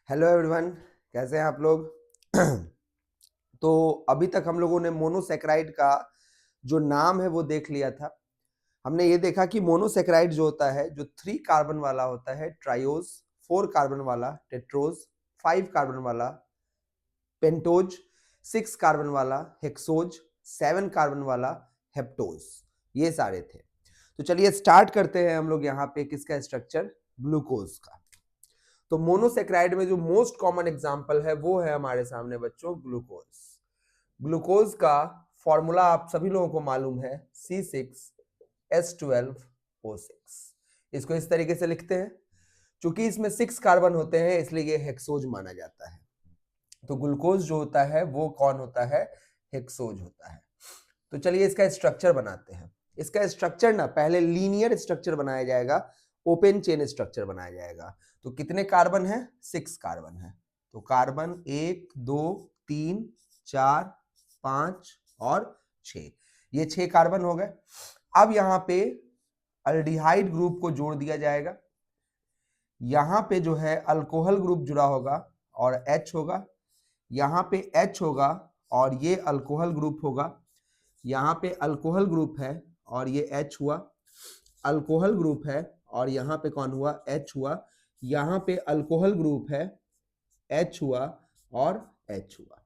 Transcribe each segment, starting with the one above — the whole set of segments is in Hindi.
हेलो एवरीवन, कैसे हैं आप लोग? तो अभी तक हम लोगों ने मोनोसेक्राइड का जो नाम है वो देख लिया था। हमने ये देखा कि मोनोसेक्राइड जो होता है, जो 3 कार्बन वाला होता है ट्राइओज, 4 कार्बन वाला टेट्रोज, 5 कार्बन वाला पेंटोज, 6 कार्बन वाला हेक्सोज, 7 कार्बन वाला हेप्टोज, ये सारे थे। तो चलिए स्टार्ट करते हैं हम लोग यहाँ पे किसका स्ट्रक्चर, ग्लूकोज का। तो मोनोसेक्राइड में जो मोस्ट कॉमन एग्जांपल है वो है हमारे सामने बच्चों ग्लूकोज। ग्लूकोज का फॉर्मूला आप सभी लोगों को मालूम है, C6H12O6। इसको इस तरीके से लिखते हैं, चूंकि इसमें 6 कार्बन होते हैं इसलिए ये हेक्सोज माना जाता है। तो ग्लूकोज जो होता है वो कौन होता है, हेक्सोज होता है। तो चलिए इसका स्ट्रक्चर बनाते हैं। इसका स्ट्रक्चर ना पहले लीनियर स्ट्रक्चर बनाया जाएगा, ओपन चेन स्ट्रक्चर बनाया जाएगा। तो कितने कार्बन है, 6 कार्बन है। तो कार्बन 1 2 3 4 5 और 6, ये 6 कार्बन हो गए। अब यहां पे अल्डिहाइड ग्रुप को जोड़ दिया जाएगा। यहां पे जो है अल्कोहल ग्रुप जुड़ा होगा और H होगा, यहां पे H होगा और ये अल्कोहल ग्रुप होगा। यहाँ पे अल्कोहल ग्रुप है और ये H हुआ, अल्कोहल ग्रुप है और यहाँ पे कौन हुआ, H हुआ। यहाँ पे अल्कोहल ग्रुप है, H हुआ और H हुआ।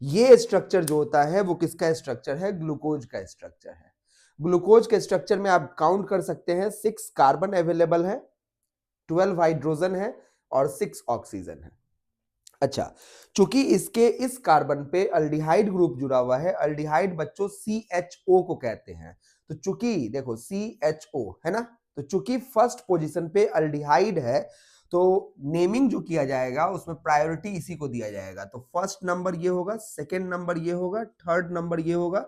ये स्ट्रक्चर जो होता है वो किसका स्ट्रक्चर है, ग्लूकोज का स्ट्रक्चर है। ग्लूकोज के स्ट्रक्चर में आप काउंट कर सकते हैं 6 कार्बन अवेलेबल है, 12 हाइड्रोजन है और 6 ऑक्सीजन है। अच्छा, चूंकि इसके इस कार्बन पे अल्डिहाइड ग्रुप जुड़ा हुआ है, अल्डिहाइड बच्चों CHO को कहते हैं। तो चूंकि देखो CHO है ना, तो चूंकि फर्स्ट पोजीशन पे अल्डिहाइड है तो नेमिंग जो किया जाएगा उसमें प्रायोरिटी इसी को दिया जाएगा। तो फर्स्ट नंबर ये होगा, सेकंड नंबर ये होगा, थर्ड नंबर ये होगा,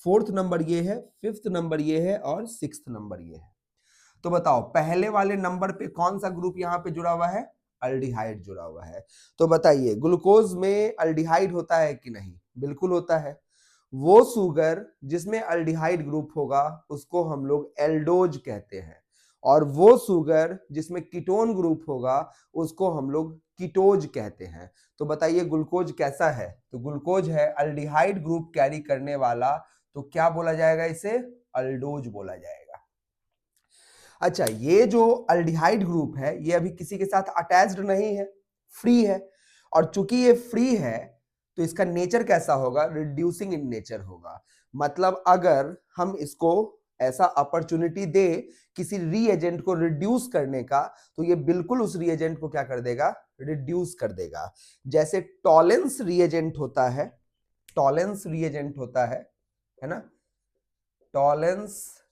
फोर्थ नंबर ये है, फिफ्थ नंबर ये है और सिक्स्थ नंबर ये है। तो बताओ पहले वाले नंबर पे कौन सा ग्रुप यहाँ पे जुड़ा हुआ है, अल्डिहाइड जुड़ा हुआ है। तो बताइए ग्लूकोज में अल्डिहाइड होता है कि नहीं, बिल्कुल होता है। वो शुगर जिसमें अल्डिहाइड ग्रुप होगा उसको हम लोग एल्डोज कहते हैं, और वो शुगर जिसमें कीटोन ग्रुप होगा उसको हम लोग कीटोज कहते हैं। तो बताइए ग्लूकोज कैसा है, तो ग्लूकोज है अल्डिहाइड ग्रुप कैरी करने वाला, तो क्या बोला जाएगा, इसे अल्डोज बोला जाएगा। अच्छा, ये जो अल्डिहाइड ग्रुप है ये अभी किसी के साथ अटैच्ड नहीं है, फ्री है। और चूंकि ये फ्री है तो इसका नेचर कैसा होगा, रिड्यूसिंग इन नेचर होगा। मतलब अगर हम इसको ऐसा अपॉर्चुनिटी दे किसी रीएजेंट को रिड्यूस करने का, तो ये बिल्कुल उस रीएजेंट को क्या कर देगा, रिड्यूस कर देगा। जैसे टॉलेंस रीएजेंट होता है, टॉलेंस रीएजेंट होता है ना, टॉलेंस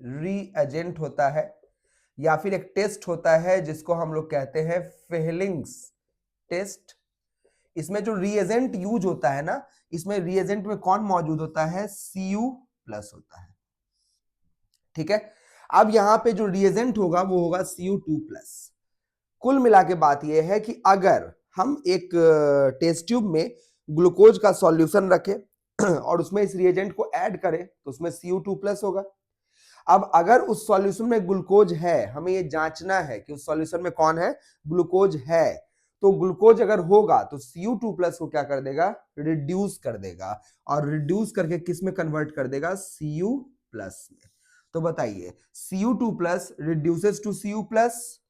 रीएजेंट होता है, या फिर एक टेस्ट होता है जिसको हम लोग कहते हैं फेहलिंग्स टेस्ट। इसमें जो रीएजेंट यूज होता है ना, इसमें रीएजेंट में कौन मौजूद होता है, Cu+ होता है। ठीक है, अब यहां पे जो रीएजेंट होगा वो होगा Cu2+। कुल मिला के बात यह है कि अगर हम एक टेस्ट ट्यूब में ग्लूकोज का सॉल्यूशन रखें और उसमें इस रिएजेंट को ऐड करें तो उसमें Cu2+ होगा। अब अगर उस सॉल्यूशन में ग्लूकोज है, हमें ये जांचना है कि उस सॉल्यूशन में कौन है, ग्लूकोज है। तो ग्लूकोज अगर होगा तो Cu2+ को क्या कर देगा, रिड्यूस कर देगा, और रिड्यूस करके किस में कन्वर्ट कर देगा, Cu+ में। तो बताइए Cu2+ रिड्यूसेस टू Cu+,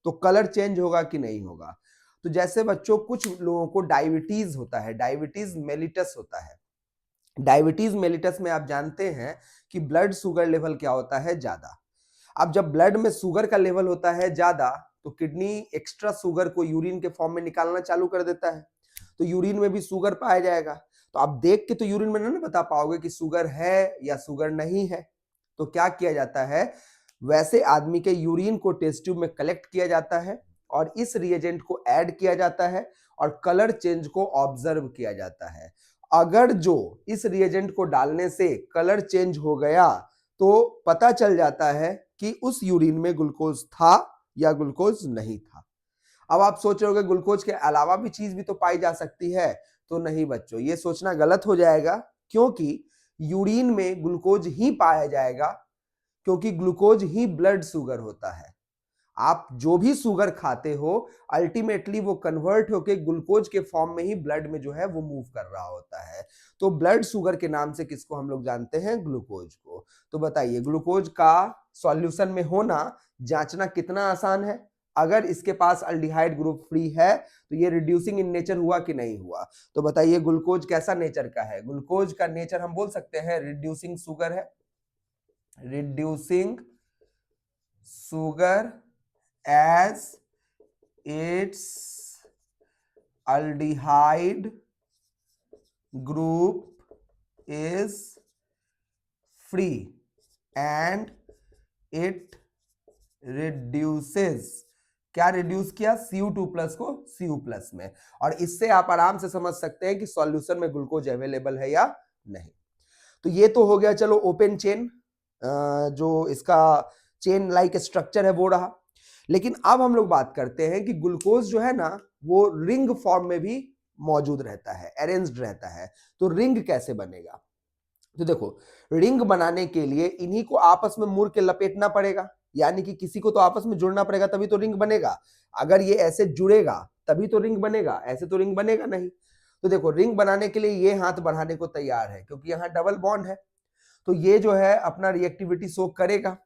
तो कलर चेंज होगा कि नहीं होगा। तो जैसे बच्चों कुछ लोगों को डायबिटीज होता है, डायबिटीज मेलिटस होता है। डायबिटीज मेलिटस में आप जानते हैं कि ब्लड शुगर लेवल क्या होता है, ज्यादा। अब जब ब्लड में शुगर का लेवल होता है ज्यादा तो किडनी एक्स्ट्रा शुगर को यूरिन के फॉर्म में निकालना चालू कर देता है, तो यूरिन में भी शुगर पाया जाएगा। तो आप देख के तो यूरिन में नहीं बता पाओगे कि शुगर है या शुगर नहीं है। तो क्या किया जाता है, वैसे आदमी के यूरिन को टेस्ट ट्यूब में कलेक्ट किया जाता है और इस रिएजेंट को ऐड किया जाता है और कलर चेंज को ऑब्जर्व किया जाता है। अगर जो इस रिएजेंट को डालने से कलर चेंज हो गया तो पता चल जाता है कि उस यूरिन में ग्लूकोज था या ग्लूकोज नहीं था। अब आप सोच रहे होंगे ग्लूकोज के अलावा भी चीज भी तो पाई जा सकती है, तो नहीं बच्चों, ये सोचना गलत हो जाएगा, क्योंकि यूरिन में ग्लूकोज ही पाया जाएगा, क्योंकि ग्लूकोज ही ब्लड शुगर होता है। आप जो भी शुगर खाते हो अल्टीमेटली वो कन्वर्ट होके ग्लूकोज के फॉर्म में ही ब्लड में जो है वो मूव कर रहा होता है। तो ब्लड शुगर के नाम से किसको हम लोग जानते हैं? ग्लूकोज को। तो बताइए ग्लूकोज का सॉल्यूशन में होना जांचना कितना आसान है। अगर इसके पास अल्डिहाइड ग्रुप फ्री है तो ये रिड्यूसिंग इन नेचर हुआ कि नहीं हुआ? तो बताइए ग्लूकोज कैसा नेचर का है? ग्लूकोज का नेचर हम बोल सकते हैं रिड्यूसिंग शुगर है, reducing sugar as its aldehyde group is free and it reduces, क्या रिड्यूस किया? Cu2 प्लस को Cu प्लस में। और इससे आप आराम से समझ सकते हैं कि सॉल्यूशन में ग्लूकोज अवेलेबल है या नहीं। तो ये तो हो गया चलो ओपन चेन, जो इसका चेन लाइक स्ट्रक्चर है वो रहा। लेकिन अब हम लोग बात करते हैं कि ग्लूकोज जो है ना वो रिंग फॉर्म में भी मौजूद रहता है, अरेंज्ड रहता है। तो रिंग कैसे बनेगा? तो देखो रिंग बनाने के लिए इन्हीं को आपस में मुड़ के लपेटना पड़ेगा, यानी कि किसी को तो आपस में जुड़ना पड़ेगा तभी तो रिंग बनेगा। अगर ये ऐसे जुड़ेगा तभी तो रिंग बनेगा, ऐसे तो रिंग बनेगा नहीं। तो देखो रिंग बनाने के लिए ये हाथ बढ़ाने को तैयार है क्योंकि यहाँ डबल बॉन्ड है, तो ये जो है अपना रिएक्टिविटी शो करेगा।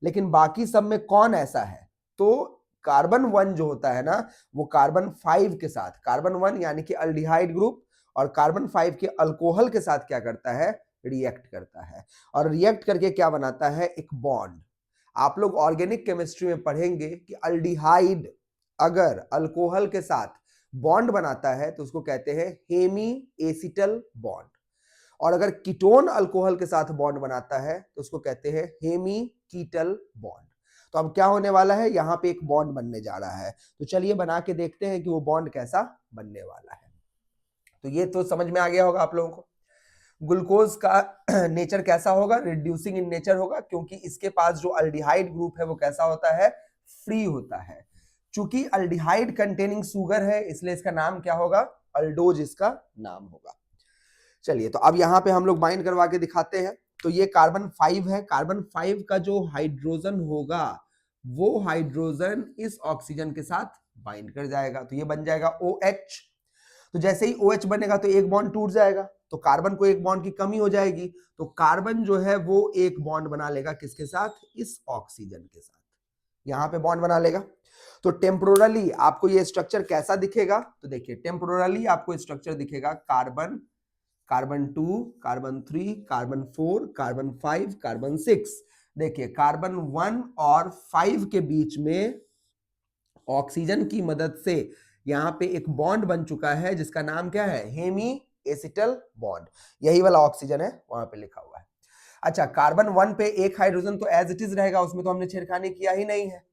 लेकिन बाकी सब में कौन ऐसा है? तो कार्बन 1 जो होता है ना वो कार्बन 5 के साथ, कार्बन 1 यानी कि अल्डिहाइड ग्रुप और कार्बन 5 के अल्कोहल के साथ क्या करता है? रिएक्ट करता है। और रिएक्ट करके क्या बनाता है? एक बॉन्ड। आप लोग ऑर्गेनिक केमिस्ट्री में पढ़ेंगे कि अल्डिहाइड अगर अल्कोहल के साथ बॉन्ड बनाता है तो उसको कहते हैं हेमी एसिटल बॉन्ड, और अगर कीटोन अल्कोहल के साथ बॉन्ड बनाता है तो उसको कहते हैं हेमी कीटल बॉन्ड। तो अब क्या होने वाला है? यहाँ पे एक बॉन्ड बनने जा रहा है। तो चलिए बना के देखते हैं कि वो बॉन्ड कैसा बनने वाला है। तो ये तो समझ में आ गया होगा आप लोगों को। ग्लूकोज का नेचर कैसा होगा? रिड्यूसिंग इन नेचर होगा, क्योंकि इसके पास जो अल्डिहाइड ग्रुप है वो कैसा होता है? फ्री होता है। चूंकि अल्डिहाइड कंटेनिंग शुगर है इसलिए इसका नाम क्या होगा? अल्डोज इसका नाम होगा। चलिए तो अब यहां पे हम लोग बाइंड करवा के दिखाते हैं। तो ये कार्बन 5 है, कार्बन 5 का जो हाइड्रोजन होगा वो हाइड्रोजन इस ऑक्सीजन के साथ बाइंड कर जाएगा, तो ये बन जाएगा OH। तो जैसे ही OH बनेगा तो एक बॉन्ड टूट जाएगा, तो कार्बन को एक बॉन्ड की कमी हो जाएगी, तो कार्बन जो है वो एक बॉन्ड बना लेगा किसके साथ? इस ऑक्सीजन के साथ, यहां पे बॉन्ड बना लेगा। तो टेम्पोरली आपको ये स्ट्रक्चर कैसा दिखेगा? तो देखिए टेम्पोरली आपको स्ट्रक्चर दिखेगा carbon, carbon 2, carbon 3, carbon 4, carbon 5, carbon 6। देखिए कार्बन 1 और 5 के बीच में ऑक्सीजन की मदद से यहां पे एक बॉन्ड बन चुका है जिसका नाम क्या है? Hemiacetal bond. यही वाला ऑक्सीजन है, वहां पे लिखा हुआ है। अच्छा कार्बन 1 पे एक हाइड्रोजन तो एज इट इज रहेगा, उसमें तो हमने छेड़खानी किया ही नहीं है।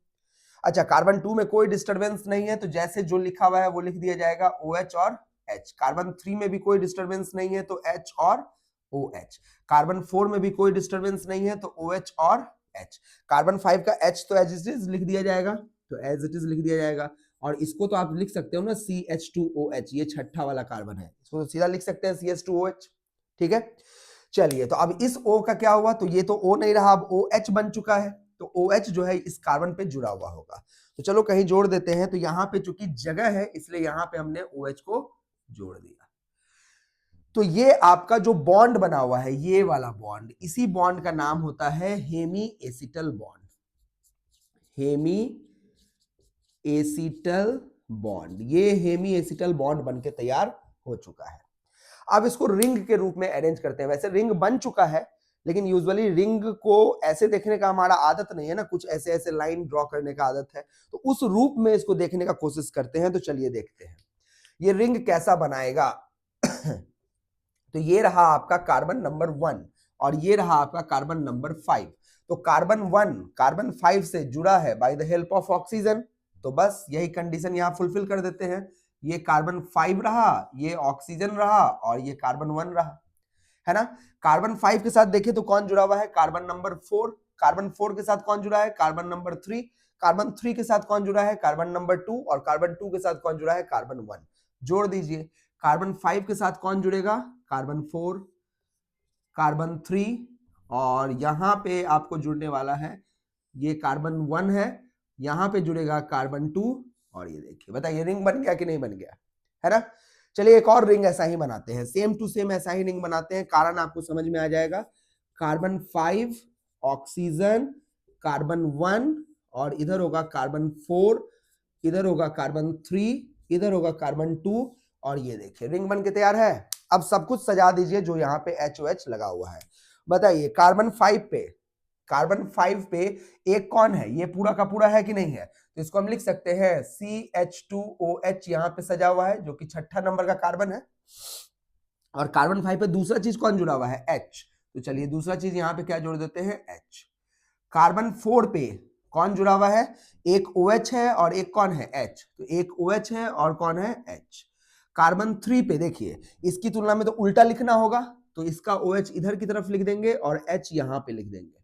अच्छा कार्बन 2 में कोई डिस्टरबेंस नहीं है, तो जैसे जो लिखा हुआ है वो लिख दिया जाएगा OH और H। कार्बन 3 में भी कोई डिस्टरबेंस नहीं है तो H और OH। कार्बन 4 में भी कोई डिस्टरबेंस नहीं है तो OH और H। कार्बन 5 का H तो एज इट इज लिख दिया जाएगा, तो एज इट इज लिख दिया जाएगा। और इसको तो आप लिख सकते हो ना CH2OH, ये छठा वाला कार्बन है, इसको तो सीधा लिख सकते हैं CH2OH। ठीक है, चलिए तो अब इस O का क्या हुआ? तो ये तो O नहीं रहा, अब OH बन चुका है, तो OH जो है इस कार्बन पे जुड़ा हुआ होगा। तो चलो कहीं जोड़ देते हैं, तो यहाँ पे चूंकि जगह है इसलिए यहाँ पे हमने OH को जोड़ दिया। तो ये आपका जो बॉन्ड बना हुआ है ये वाला बॉन्ड, इसी बॉन्ड का नाम होता है hemiacetal bond. Hemiacetal bond, ये हेमी एसिटल बॉन्ड बनके तैयार हो चुका है। अब इसको रिंग के रूप में अरेंज करते हैं। वैसे रिंग बन चुका है, लेकिन यूजुअली रिंग को ऐसे देखने का हमारा आदत नहीं है ना, कुछ ऐसे ऐसे लाइन ड्रॉ करने का आदत है, तो उस रूप में इसको देखने का कोशिश करते हैं। तो चलिए देखते हैं ये रिंग कैसा बनाएगा। तो ये रहा आपका कार्बन नंबर 1 और ये रहा आपका कार्बन नंबर 5। तो कार्बन 1 कार्बन 5 से जुड़ा है by the help of oxygen, तो बस यही कंडीशन यहां फुलफिल कर देते हैं। ये कार्बन 5 रहा, ये ऑक्सीजन रहा और ये कार्बन 1 रहा, है ना। कार्बन 5 के साथ देखिए तो कौन जुड़ा हुआ है? Carbon number 4। कार्बन 4 के साथ कौन जुड़ा है? Carbon number 3। कार्बन 3 के साथ कौन जुड़ा है? Carbon number 2। और कार्बन 2 के साथ कौन जुड़ा है? कार्बन 1। जोड़ दीजिए। कार्बन 5 के साथ कौन जुड़ेगा? कार्बन 4, कार्बन 3 और यहां पे आपको जुड़ने वाला है ये कार्बन 1 है यहां पे जुड़ेगा कार्बन 2 और ये देखिए, बताइए रिंग बन गया कि नहीं बन गया, है ना। चलिए एक और रिंग ऐसा ही बनाते हैं, सेम टू सेम ऐसा ही रिंग बनाते हैं, कारण आपको समझ में आ जाएगा। कार्बन 5 ऑक्सीजन, कार्बन 1 और इधर होगा कार्बन 4, इधर होगा कार्बन 3, इधर होगा कार्बन 2 और ये देखिए रिंग बन के तैयार है। अब सब कुछ सजा दीजिए जो यहाँ पे HOH लगा हुआ है। बताइए कार्बन 5 पे एक कौन है, ये पूरा का पूरा है कि नहीं है, तो इसको हम लिख सकते हैं CH2OH, यहाँ पे सजा हुआ है जो कि 6ठा नंबर का कार्बन है। और कार्बन 5 पे दूसरा चीज कौन जुड़ा हुआ है, H, तो चलिए दूसरा चीज यहाँ पे क्या जोड़ देते हैं, H। कार्बन 4 पे कौन जुड़ा हुआ है, एक OH है और एक कौन है, H, तो एक OH है और कौन है, H। कार्बन 3 पे देखिए, इसकी तुलना में तो उल्टा लिखना होगा, तो इसका OH इधर की तरफ लिख देंगे और H यहां पे लिख देंगे।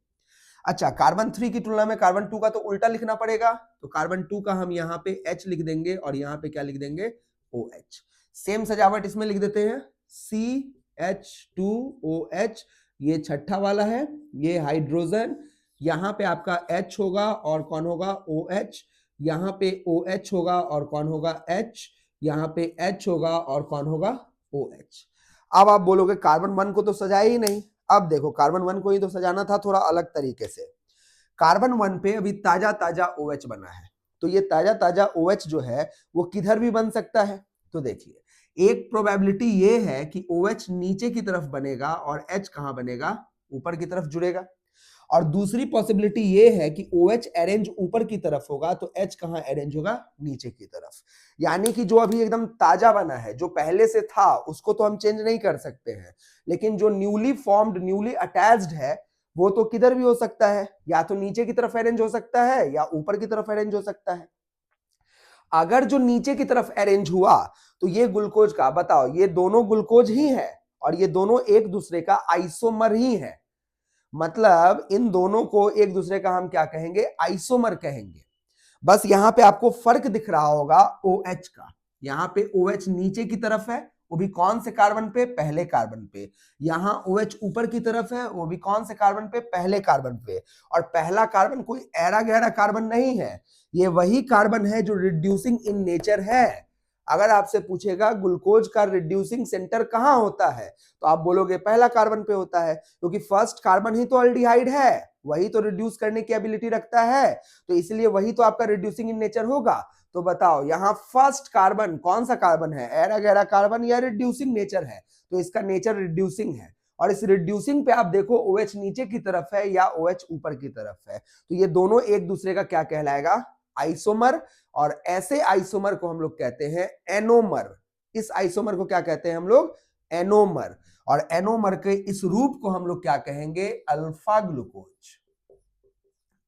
अच्छा, कार्बन 3 की तुलना में कार्बन 2 का तो उल्टा लिखना पड़ेगा, तो कार्बन 2 का हम यहाँ पे H लिख देंगे और यहाँ पे क्या लिख देंगे, OH। सेम सजावट इसमें लिख देते हैं, CH2OH, ये 6ठा वाला है, ये हाइड्रोजन, यहाँ पे आपका H होगा और कौन होगा, OH, यहाँ पे OH होगा और कौन होगा, H, यहाँ पे H होगा और कौन होगा, OH। अब आप बोलोगे कार्बन 1 को तो सजाया ही नहीं, अब देखो कार्बन 1 को ही तो सजाना था थोड़ा अलग तरीके से। कार्बन 1 पे अभी ताजा ताजा OH बना है, तो ये ताजा ताजा OH जो है वो किधर भी बन सकता है, तो देखिए एक प्रोबेबिलिटी ये है कि OH नीचे की तरफ बनेगा और H कहां बनेगा, ऊपर की तरफ जुड़ेगा, और दूसरी पॉसिबिलिटी ये है कि OH अरेंज ऊपर की तरफ होगा तो H कहां अरेंज होगा, नीचे की तरफ। यानी कि जो अभी एकदम ताजा बना है, जो पहले से था उसको तो हम चेंज नहीं कर सकते हैं, लेकिन जो न्यूली फॉर्म्ड, न्यूली अटैच्ड है, वो तो किधर भी हो सकता है, या तो नीचे की तरफ अरेंज हो सकता है या ऊपर की तरफ अरेंज हो सकता है। अगर जो नीचे की तरफ अरेंज हुआ तो ये ग्लूकोज का, बताओ ये दोनों ग्लूकोज ही है और ये दोनों एक दूसरे का आइसोमर ही है, मतलब इन दोनों को एक दूसरे का हम क्या कहेंगे, आइसोमर कहेंगे। बस यहां पे आपको फर्क दिख रहा होगा OH का, यहां पे OH नीचे की तरफ है, वो भी कौन से कार्बन पे, पहले कार्बन पे। यहां OH ऊपर की तरफ है, वो भी कौन से कार्बन पे, पहले कार्बन पे। और पहला कार्बन कोई ऐरा गहरा कार्बन नहीं है, ये वही कार्बन है जो रिड्यूसिंग इन नेचर है। अगर आपसे पूछेगा ग्लूकोज का रिड्यूसिंग सेंटर कहां होता है, तो आप बोलोगे पहला कार्बन पे होता है, क्योंकि फर्स्ट कार्बन ही तो अल्डिहाइड है, वही तो रिड्यूस करने की एबिलिटी रखता है, तो इसलिए वही तो आपका रिड्यूसिंग इन नेचर होगा। तो बताओ यहाँ फर्स्ट कार्बन कौन सा कार्बन है, ऐरा गहरा कार्बन या रिड्यूसिंग नेचर है, तो इसका नेचर रिड्यूसिंग है। और इस रिड्यूसिंग पे आप देखो OH नीचे की तरफ है या OH ऊपर की तरफ है, तो ये दोनों एक दूसरे का क्या कहलाएगा, आइसोमर। और ऐसे आइसोमर को हम लोग कहते हैं एनोमर। इस आइसोमर को क्या कहते हैं हम लोग, एनोमर। और एनोमर के इस रूप को हम लोग क्या कहेंगे, अल्फा ग्लूकोज,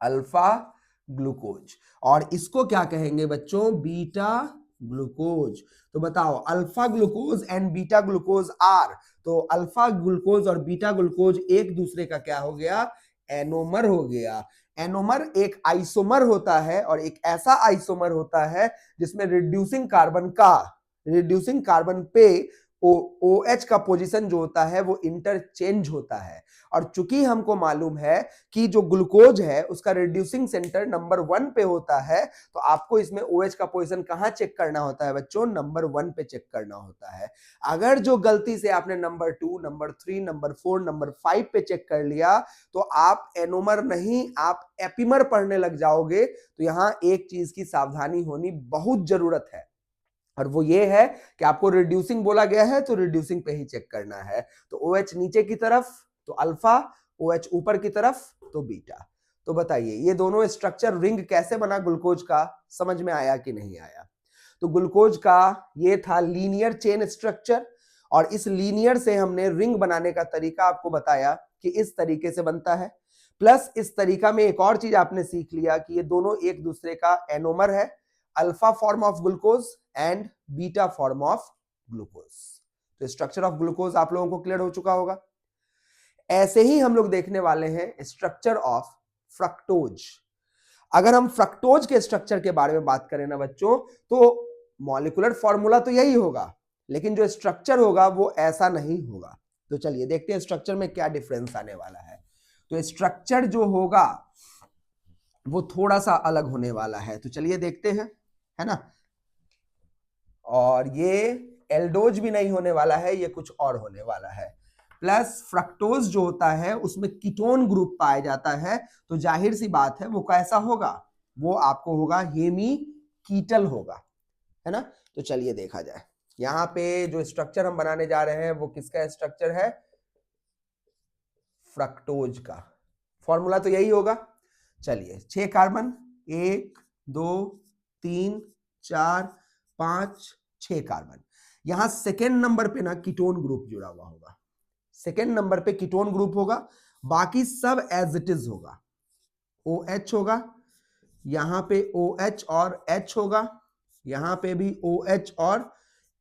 अल्फा ग्लूकोज। और इसको क्या कहेंगे बच्चों, बीटा ग्लूकोज। तो बताओ alpha glucose and beta glucose are, तो अल्फा ग्लूकोज और बीटा ग्लूकोज एक दूसरे का क्या हो गया, एनोमर हो गया। एनोमर एक आइसोमर होता है और एक ऐसा आइसोमर होता है जिसमें रिड्यूसिंग कार्बन पे OH का पोजीशन जो होता है वो इंटरचेंज होता है। और चूंकि हमको मालूम है कि जो ग्लूकोज है उसका रिड्यूसिंग सेंटर नंबर 1 पे होता है, तो आपको इसमें OH का पोजीशन कहां चेक करना होता है बच्चों, नंबर 1 पे चेक करना होता है। अगर जो गलती से आपने नंबर 2, नंबर 3, नंबर 4, नंबर 5 पे चेक कर लिया, तो आप एनोमर नहीं आप एपिमर पढ़ने लग जाओगे। तो यहां एक चीज की सावधानी होनी बहुत जरूरत है, और वो ये है कि आपको रिड्यूसिंग बोला गया है तो रिड्यूसिंग पे ही चेक करना है। तो OH नीचे की तरफ तो अल्फा, OH ऊपर की तरफ तो बीटा। तो बताइए ये दोनों स्ट्रक्चर रिंग कैसे बना ग्लूकोज का, समझ में आया कि नहीं आया। तो ग्लूकोज का ये था लीनियर चेन स्ट्रक्चर, और इस लीनियर से हमने रिंग बनाने का तरीका आपको बताया कि इस तरीके से बनता है। प्लस इस तरीका में एक और चीज आपने सीख लिया कि ये दोनों एक दूसरे का एनोमर है, alpha form of glucose and beta form of glucose. तो स्ट्रक्चर ऑफ ग्लूकोज आप लोगों को क्लियर हो चुका होगा। ऐसे ही हम लोग देखने वाले हैं स्ट्रक्चर ऑफ फ्रक्टोज। अगर हम फ्रक्टोज के स्ट्रक्चर के बारे में बात करें ना बच्चों, तो मॉलिक्यूलर फॉर्मूला तो यही होगा, लेकिन जो स्ट्रक्चर होगा वो ऐसा नहीं होगा। तो चलिए देखते हैं स्ट्रक्चर में क्या डिफरेंस आने वाला है। तो स्ट्रक्चर जो होगा वो थोड़ा सा अलग होने वाला है। तो चलिए देखते हैं, है ना। और ये एल्डोज भी नहीं होने वाला है, ये कुछ और होने वाला है। प्लस फ्रक्टोज जो होता है उसमें कीटोन ग्रुप पाया जाता है, तो जाहिर सी बात है वो कैसा होगा, वो आपको होगा हेमी कीटल होगा, है ना। तो चलिए देखा जाए, यहाँ पे जो स्ट्रक्चर हम बनाने जा रहे हैं वो किसका स्ट्रक्चर है, फ्रक्टोज का। फॉर्मूला तो यही होगा। चलिए 6 कार्बन, 1 2 3 4 5 6 कार्बन। यहां सेकेंड नंबर पे ना कीटोन ग्रुप जुड़ा हुआ होगा, सेकेंड नंबर पे कीटोन ग्रुप होगा, बाकी सब एज इट इज होगा। OH होगा, यहां पे OH और H होगा, यहां पे भी OH और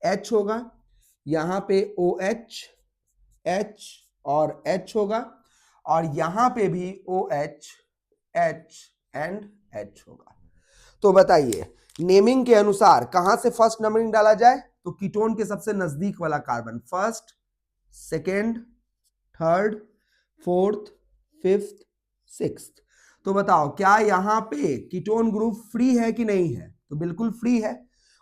H होगा, यहां पे OH H और H होगा, और यहां पे भी OH H एंड H होगा। तो बताइए नेमिंग के अनुसार कहां से फर्स्ट नंबरिंग डाला जाए, तो कीटोन के सबसे नजदीक वाला carbon first, second, third, fourth, fifth, sixth. तो बताओ क्या यहां पे कीटोन ग्रुप फ्री है कि नहीं है, तो बिल्कुल फ्री है।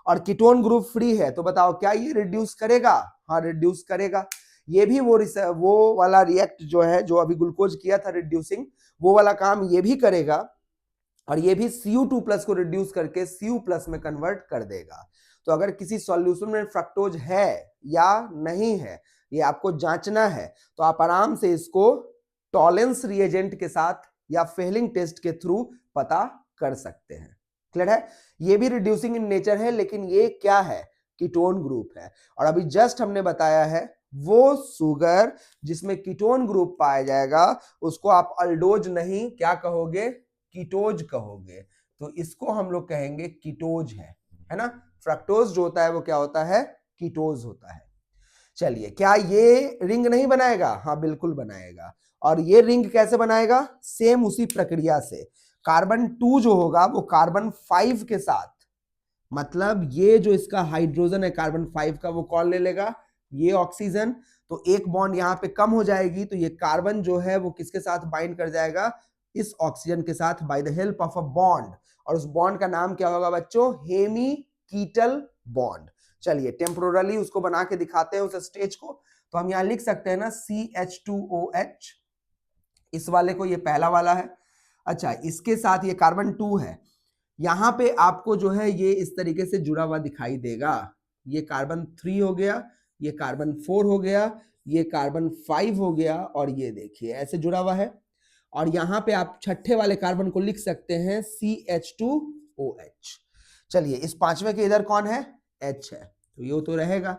और कीटोन ग्रुप फ्री है तो बताओ क्या ये रिड्यूस करेगा, हाँ रिड्यूस करेगा। ये भी वो वाला रिएक्ट जो है, जो अभी ग्लूकोज किया था रिड्यूसिंग, वो वाला काम ये भी करेगा, और ये भी Cu2 प्लस को रिड्यूस करके Cu प्लस में कन्वर्ट कर देगा। तो अगर किसी सॉल्यूशन में फ्रक्टोज है या नहीं है ये आपको जांचना है, तो आप आराम से इसको टॉलेंस रिएजेंट के साथ या फेलिंग टेस्ट के थ्रू पता कर सकते हैं। क्लियर है। ये भी रिड्यूसिंग इन नेचर है, लेकिन ये क्या है, कीटोन ग्रुप है। और अभी जस्ट हमने बताया है वो शुगर जिसमें कीटोन ग्रुप पाया जाएगा उसको आप अल्डोज नहीं क्या कहोगे, कीटोज कहोगे। तो इसको हम लोग कहेंगे कीटोज है ना। फ्रक्टोज जो होता है वो क्या होता है, कीटोज होता है। चलिए क्या ये रिंग नहीं बनाएगा, हाँ बिल्कुल बनाएगा। और ये रिंग कैसे बनाएगा, सेम उसी प्रक्रिया से। कार्बन 2 जो होगा वो कार्बन 5 के साथ, मतलब ये जो इसका हाइड्रोजन है कार्बन 5 का, वो कौन ले लेगा, ये ऑक्सीजन। तो एक बॉन्ड यहाँ पे कम हो जाएगी, तो ये कार्बन जो है वो किसके साथ बाइंड कर जाएगा, इस ऑक्सीजन के साथ by the help of a bond. और उस बॉन्ड का नाम क्या होगा बच्चों, हेमी कीटल बॉन्ड। चलिए टेम्पोरली उसको बना के दिखाते हैं उस स्टेज को। तो हम यहाँ लिख सकते हैं ना CH2OH, इस वाले को, ये पहला वाला है। अच्छा इसके साथ ये कार्बन 2 है, यहां पे आपको जो है ये इस तरीके से जुड़ा हुआ दिखाई देगा। ये कार्बन 3 हो गया, ये कार्बन 4 हो गया, ये कार्बन 5 हो गया, और ये देखिए ऐसे जुड़ा हुआ है। और यहां पे आप छठे वाले कार्बन को लिख सकते हैं CH2OH। चलिए इस पांचवें के इधर कौन है, H है, तो ये तो रहेगा।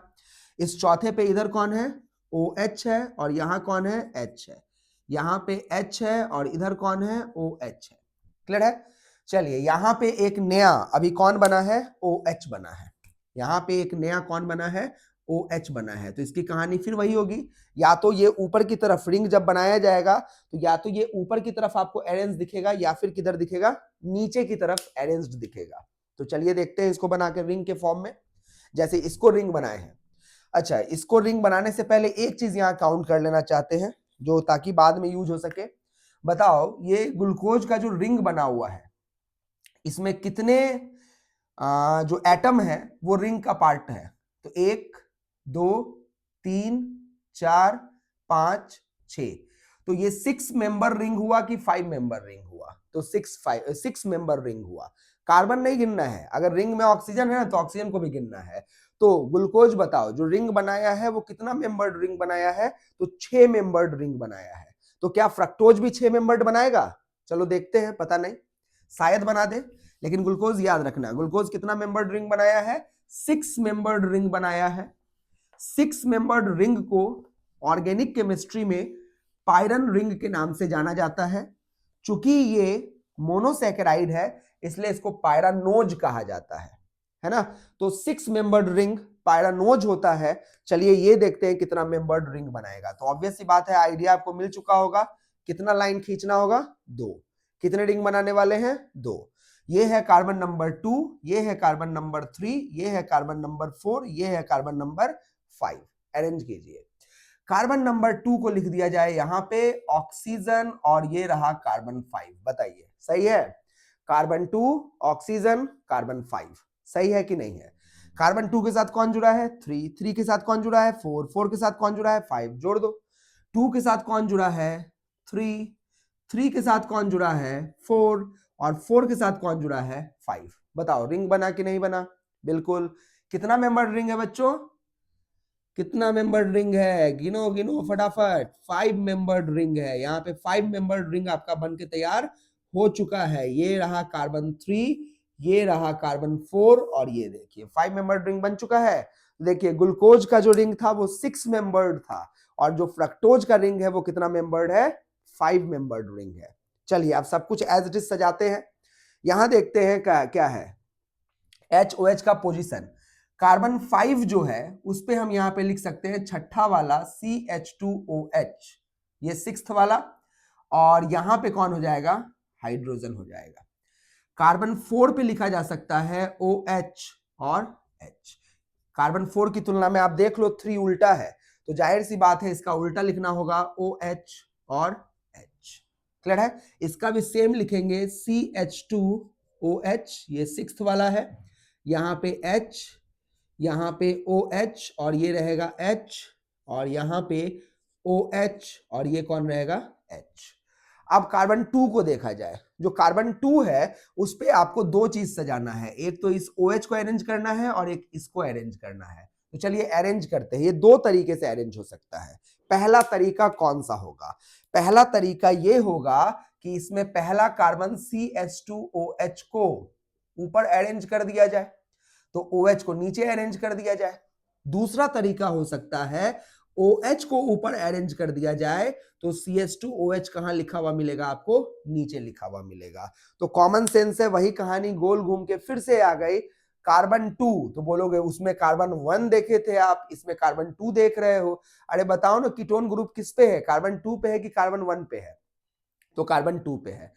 इस चौथे पे इधर कौन है, OH है, और यहां कौन है, H है। यहां पे H है और इधर कौन है, OH है। क्लियर है। चलिए यहां पे एक नया अभी कौन बना है, OH बना है। यहां पे एक नया कौन बना है, OH बना है। तो इसकी कहानी फिर वही होगी, या तो ये ऊपर की तरफ रिंग जब बनाया जाएगा तो या तो ये ऊपर की तरफ आपको अरेंज दिखेगा, या फिर किधर दिखेगा, नीचे की तरफ अरेंज्ड दिखेगा। तो चलिए देखते हैं इसको बनाकर रिंग के फॉर्म में, जैसे इसको रिंग बनाए हैं। अच्छा इसको रिंग बनाने से पहले एक चीज यहाँ काउंट कर लेना चाहते हैं, जो ताकि बाद में यूज हो सके। बताओ ये ग्लूकोज का जो रिंग बना हुआ है इसमें कितने जो एटम है वो रिंग का पार्ट है, तो 1 2 3 4 5 6। तो ये 6 मेंबर रिंग हुआ कि 5 मेंबर रिंग हुआ, तो 6 मेंबर रिंग हुआ। कार्बन नहीं गिनना है, अगर रिंग में ऑक्सीजन है ना तो ऑक्सीजन को भी गिनना है। तो ग्लूकोज बताओ जो रिंग बनाया है वो कितना मेंबर्ड रिंग बनाया है, तो 6 मेंबर्ड रिंग बनाया है। तो क्या फ्रक्टोज भी 6 मेंबर्ड बनाएगा, चलो देखते हैं, पता नहीं शायद बना दे। लेकिन ग्लूकोज याद रखना, ग्लूकोज कितना मेंबर्ड रिंग बनाया है, 6 मेंबर्ड रिंग बनाया है। 6 मेंबर्ड रिंग को ऑर्गेनिक केमिस्ट्री में पायरन रिंग के नाम से जाना जाता है। चूंकि ये मोनोसैकेराइड है इसलिए इसको पायरानोज कहा जाता है ना। तो 6 मेंबर्ड रिंग पायरानोज होता है। चलिए ये देखते हैं कितना मेंबर्ड रिंग बनाएगा। तो ऑब्वियस सी बात है आइडिया आपको मिल चुका होगा, कितना लाइन खींचना होगा, 2। कितने रिंग बनाने वाले हैं, 2। ये है कार्बन नंबर 2, ये है कार्बन नंबर 3, ये है कार्बन नंबर 4, ये है कार्बन नंबर 5। अरेंज कीजिए। कार्बन नंबर 2 को लिख दिया जाए यहां पे ऑक्सीजन, और ये रहा कार्बन 5। बताइए सही है। कार्बन 2 ऑक्सीजन कार्बन 5, सही है कि नहीं है? कार्बन 2 के साथ कौन जुड़ा है? 3, 3 के साथ कौन जुड़ा है? 4, 4 के साथ कौन जुड़ा है? 5, जोड़ दो। 2 के साथ कौन जुड़ा है? 3, 3 के साथ कौन जुड़ा है? 4, और 4 के साथ कौन जुड़ा है? 5। बताओ रिंग बना कि नहीं बना? बिल्कुल। कितना मेंबर्ड रिंग है बच्चों? कितना मेंबर्ड रिंग है? गिनो गिनो फटाफट। 5 मेंबर्ड रिंग है। यहाँ पे 5 मेंबर्ड रिंग आपका बन के तैयार हो चुका है। ये रहा कार्बन 3, ये रहा कार्बन 4, और ये देखिए 5 मेंबर्ड रिंग बन चुका है। देखिए ग्लूकोज का जो रिंग था वो 6 मेंबर्ड था, और जो फ्रक्टोज का रिंग है वो कितना मेंबर्ड है? 5 मेंबर्ड रिंग है। चलिए अब सब कुछ एज इट इज सजाते हैं। यहां देखते हैं क्या है HOH का पोजीशन। कार्बन 5 जो है उस पे हम यहां पे लिख सकते हैं छठा वाला CH2OH, ये 6th वाला, और यहां पे कौन हो जाएगा? हाइड्रोजन हो जाएगा। कार्बन 4 पे लिखा जा सकता है OH और H। कार्बन 4 की तुलना में आप देख लो 3 उल्टा है, तो जाहिर सी बात है इसका उल्टा लिखना होगा OH और H। क्लियर है? इसका भी सेम लिखेंगे CH2OH, ये 6th वाला है, यहां पे H, यहां पे OH, और ये रहेगा H, और यहां पे OH, और ये कौन रहेगा? H। अब कार्बन 2 को देखा जाए। जो कार्बन 2 है उस पे आपको दो चीज सजाना है, एक तो इस OH को अरेंज करना है और एक इसको अरेंज करना है। तो चलिए अरेंज करते हैं। ये दो तरीके से अरेंज हो सकता है। पहला तरीका कौन सा होगा? पहला तरीका ये होगा कि इसमें पहला कार्बन CH2OH को ऊपर अरेंज कर दिया जाए, तो OH को नीचे अरेंज कर दिया जाए। दूसरा तरीका हो सकता है OH को ऊपर अरेंज कर दिया जाए, तो CH2OH कहां लिखा हुआ मिलेगा आपको? नीचे लिखा हुआ मिलेगा। तो कॉमन सेंस है, वही कहानी गोल घूम के फिर से आ गई। कार्बन 2 तो बोलोगे उसमें कार्बन 1 देखे थे आप, इसमें कार्बन 2 देख रहे हो। अरे बताओ ना कीटोन ग्रुप किस पे है? कार्बन 2 पे है कि कार्बन 1 पे है? तो कार्बन 2 पे है।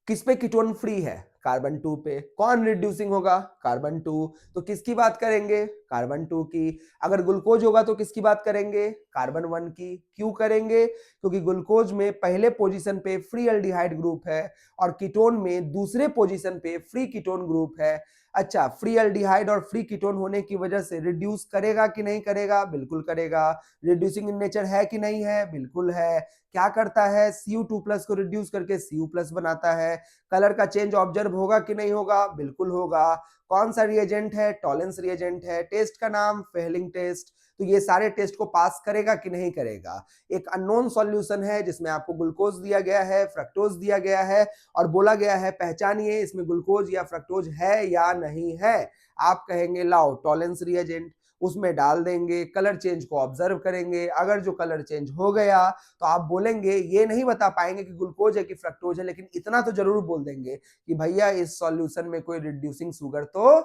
किस पे कीटोन फ्री है? कार्बन 2 पे। कौन रिड्यूसिंग होगा? कार्बन 2। तो किसकी बात करेंगे? कार्बन 2 की। अगर ग्लूकोज होगा तो किसकी बात करेंगे? कार्बन 1 की। क्यों करेंगे? क्योंकि ग्लूकोज में पहले पोजीशन पे फ्री एल्डिहाइड ग्रुप है और कीटोन में दूसरे पोजीशन पे फ्री कीटोन ग्रुप है। अच्छा, फ्री एल्डिहाइड और फ्री कीटोन होने की वजह से रिड्यूस करेगा कि नहीं करेगा? बिल्कुल करेगा। रिड्यूसिंग इन नेचर है कि नहीं है? बिल्कुल है। क्या करता है? Cu2+ को रिड्यूस करके Cu+ बनाता है। कलर का चेंज ऑब्जर्व होगा कि नहीं होगा? बिल्कुल होगा। कौन सा रिएजेंट है? टॉलेंस रिएजेंट है। टेस्ट का नाम फेहलिंग टेस्ट। तो ये सारे टेस्ट को पास करेगा कि नहीं करेगा? एक अननोन सॉल्यूशन है जिसमें आपको ग्लूकोज दिया गया है, फ्रक्टोज दिया गया है, और बोला गया है पहचानिए इसमें ग्लूकोज या फ्रक्टोज है या नहीं है। आप कहेंगे लाओ टॉलेंस रिएजेंट, उसमें डाल देंगे, कलर चेंज को ऑब्जर्व करेंगे। अगर जो कलर चेंज हो गया तो आप बोलेंगे, ये नहीं बता पाएंगे कि ग्लूकोज है कि फ्रक्टोज है, लेकिन इतना तो जरूर बोल देंगे कि भैया इस सॉल्यूशन में कोई रिड्यूसिंग शुगर तो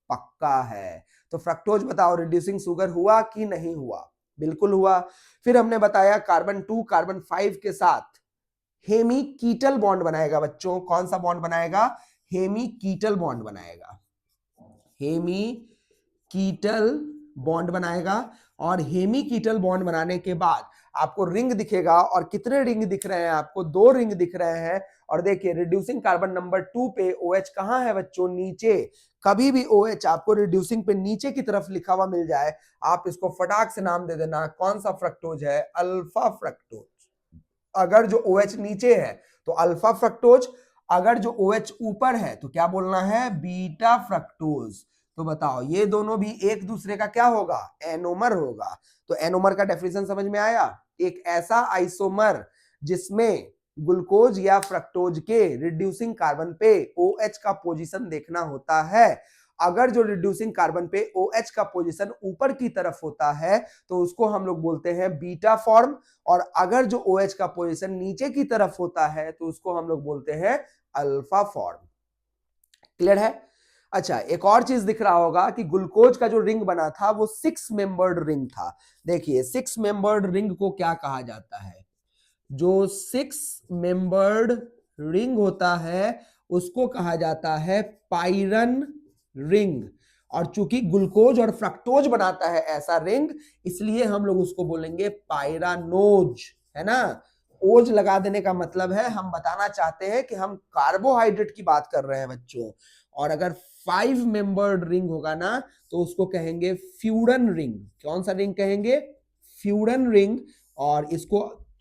पक्का है। तो फ्रक्टोज बताओ रिड्यूसिंग शुगर हुआ कि नहीं हुआ? बिल्कुल हुआ। फिर हमने बताया कार्बन 2 कार्बन 5 के साथ हेमीकीटल बॉन्ड बनाएगा। बच्चों कौन सा बॉन्ड बनाएगा? हेमीकीटल बॉन्ड बनाएगा। हेमीकीटल बॉन्ड बनाएगा, और हेमीकीटल बॉन्ड बनाने के बाद आपको रिंग दिखेगा। और कितने रिंग दिख रहे हैं आपको? 2 रिंग दिख रहे हैं। और देखिए रिड्यूसिंग कार्बन नंबर 2 पे OH कहां है बच्चों? नीचे। कभी भी OH आपको रिड्यूसिंग पे नीचे की तरफ लिखा हुआ मिल जाए, आप इसको फटाक से नाम दे देना। कौन सा फ्रक्टोज है? Alpha fructose. अगर जो OH नीचे है तो अल्फा फ्रक्टोज, अगर जो OH ऊपर है तो क्या बोलना है? Beta fructose. तो बताओ ये दोनों भी एक दूसरे का क्या होगा? एनोमर होगा। तो एनोमर का डेफिनेशन समझ में आया? एक ऐसा आइसोमर जिसमें ग्लूकोज या फ्रक्टोज के रिड्यूसिंग कार्बन पे OH का पोजीशन देखना होता है। अगर जो रिड्यूसिंग कार्बन पे OH का पोजीशन ऊपर की तरफ होता है तो उसको हम लोग बोलते हैं बीटा फॉर्म, और अगर जो OH का पोजीशन नीचे की तरफ होता है तो उसको हम लोग बोलते हैं अल्फा फॉर्म। क्लियर है? अच्छा, एक और चीज दिख रहा होगा कि ग्लूकोज का जो रिंग बना था वो 6 मेंबर्ड रिंग था। देखिए 6 मेंबर्ड रिंग को क्या कहा जाता है? जो 6 मेंबर्ड रिंग होता है उसको कहा जाता है पाइरन रिंग। और चूंकि ग्लूकोज और फ्रक्टोज बनाता है ऐसा रिंग, इसलिए हम लोग उसको बोलेंगे पाइरानोज, है ना? ओज लगा देने का मतलब है हम बताना चाहते हैं कि हम कार्बोहाइड्रेट की बात कर रहे हैं बच्चों, और अगर 5 मेंबर्ड रिंग होगा ना तो उसको कहेंगे फ्यूरन रिंग। कौन सा रिंग कहेंगे? Furan ring. और इसको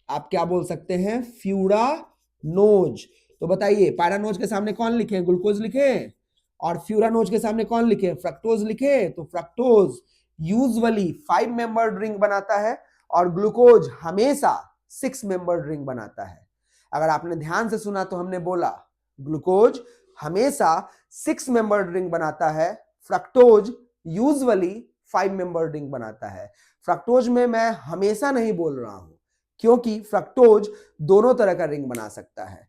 आप क्या बोल सकते हैं? फ्यूरानोज। तो बताइए, पैरानोज के सामने कौन लिखे? ग्लूकोज लिखे, और फ्यूरानोज के सामने कौन लिखे? फ्रक्टोज लिखे। तो फ्रक्टोज यूजुअली 5 मेंबर्ड रिंग बनाता है और ग्लूकोज हमेशा 6 मेंबर्ड रिंग बनाता है। अगर आपने ध्यान से सुना तो हमने बोला ग्लूकोज हमेशा 6 मेंबर्ड रिंग बनाता है, फ्रक्टोज यूजुअली 5 मेंबर्ड रिंग बनाता है। फ्रक्टोज में मैं हमेशा नहीं बोल रहा हूं, क्योंकि फ्रक्टोज दोनों तरह का रिंग बना सकता है।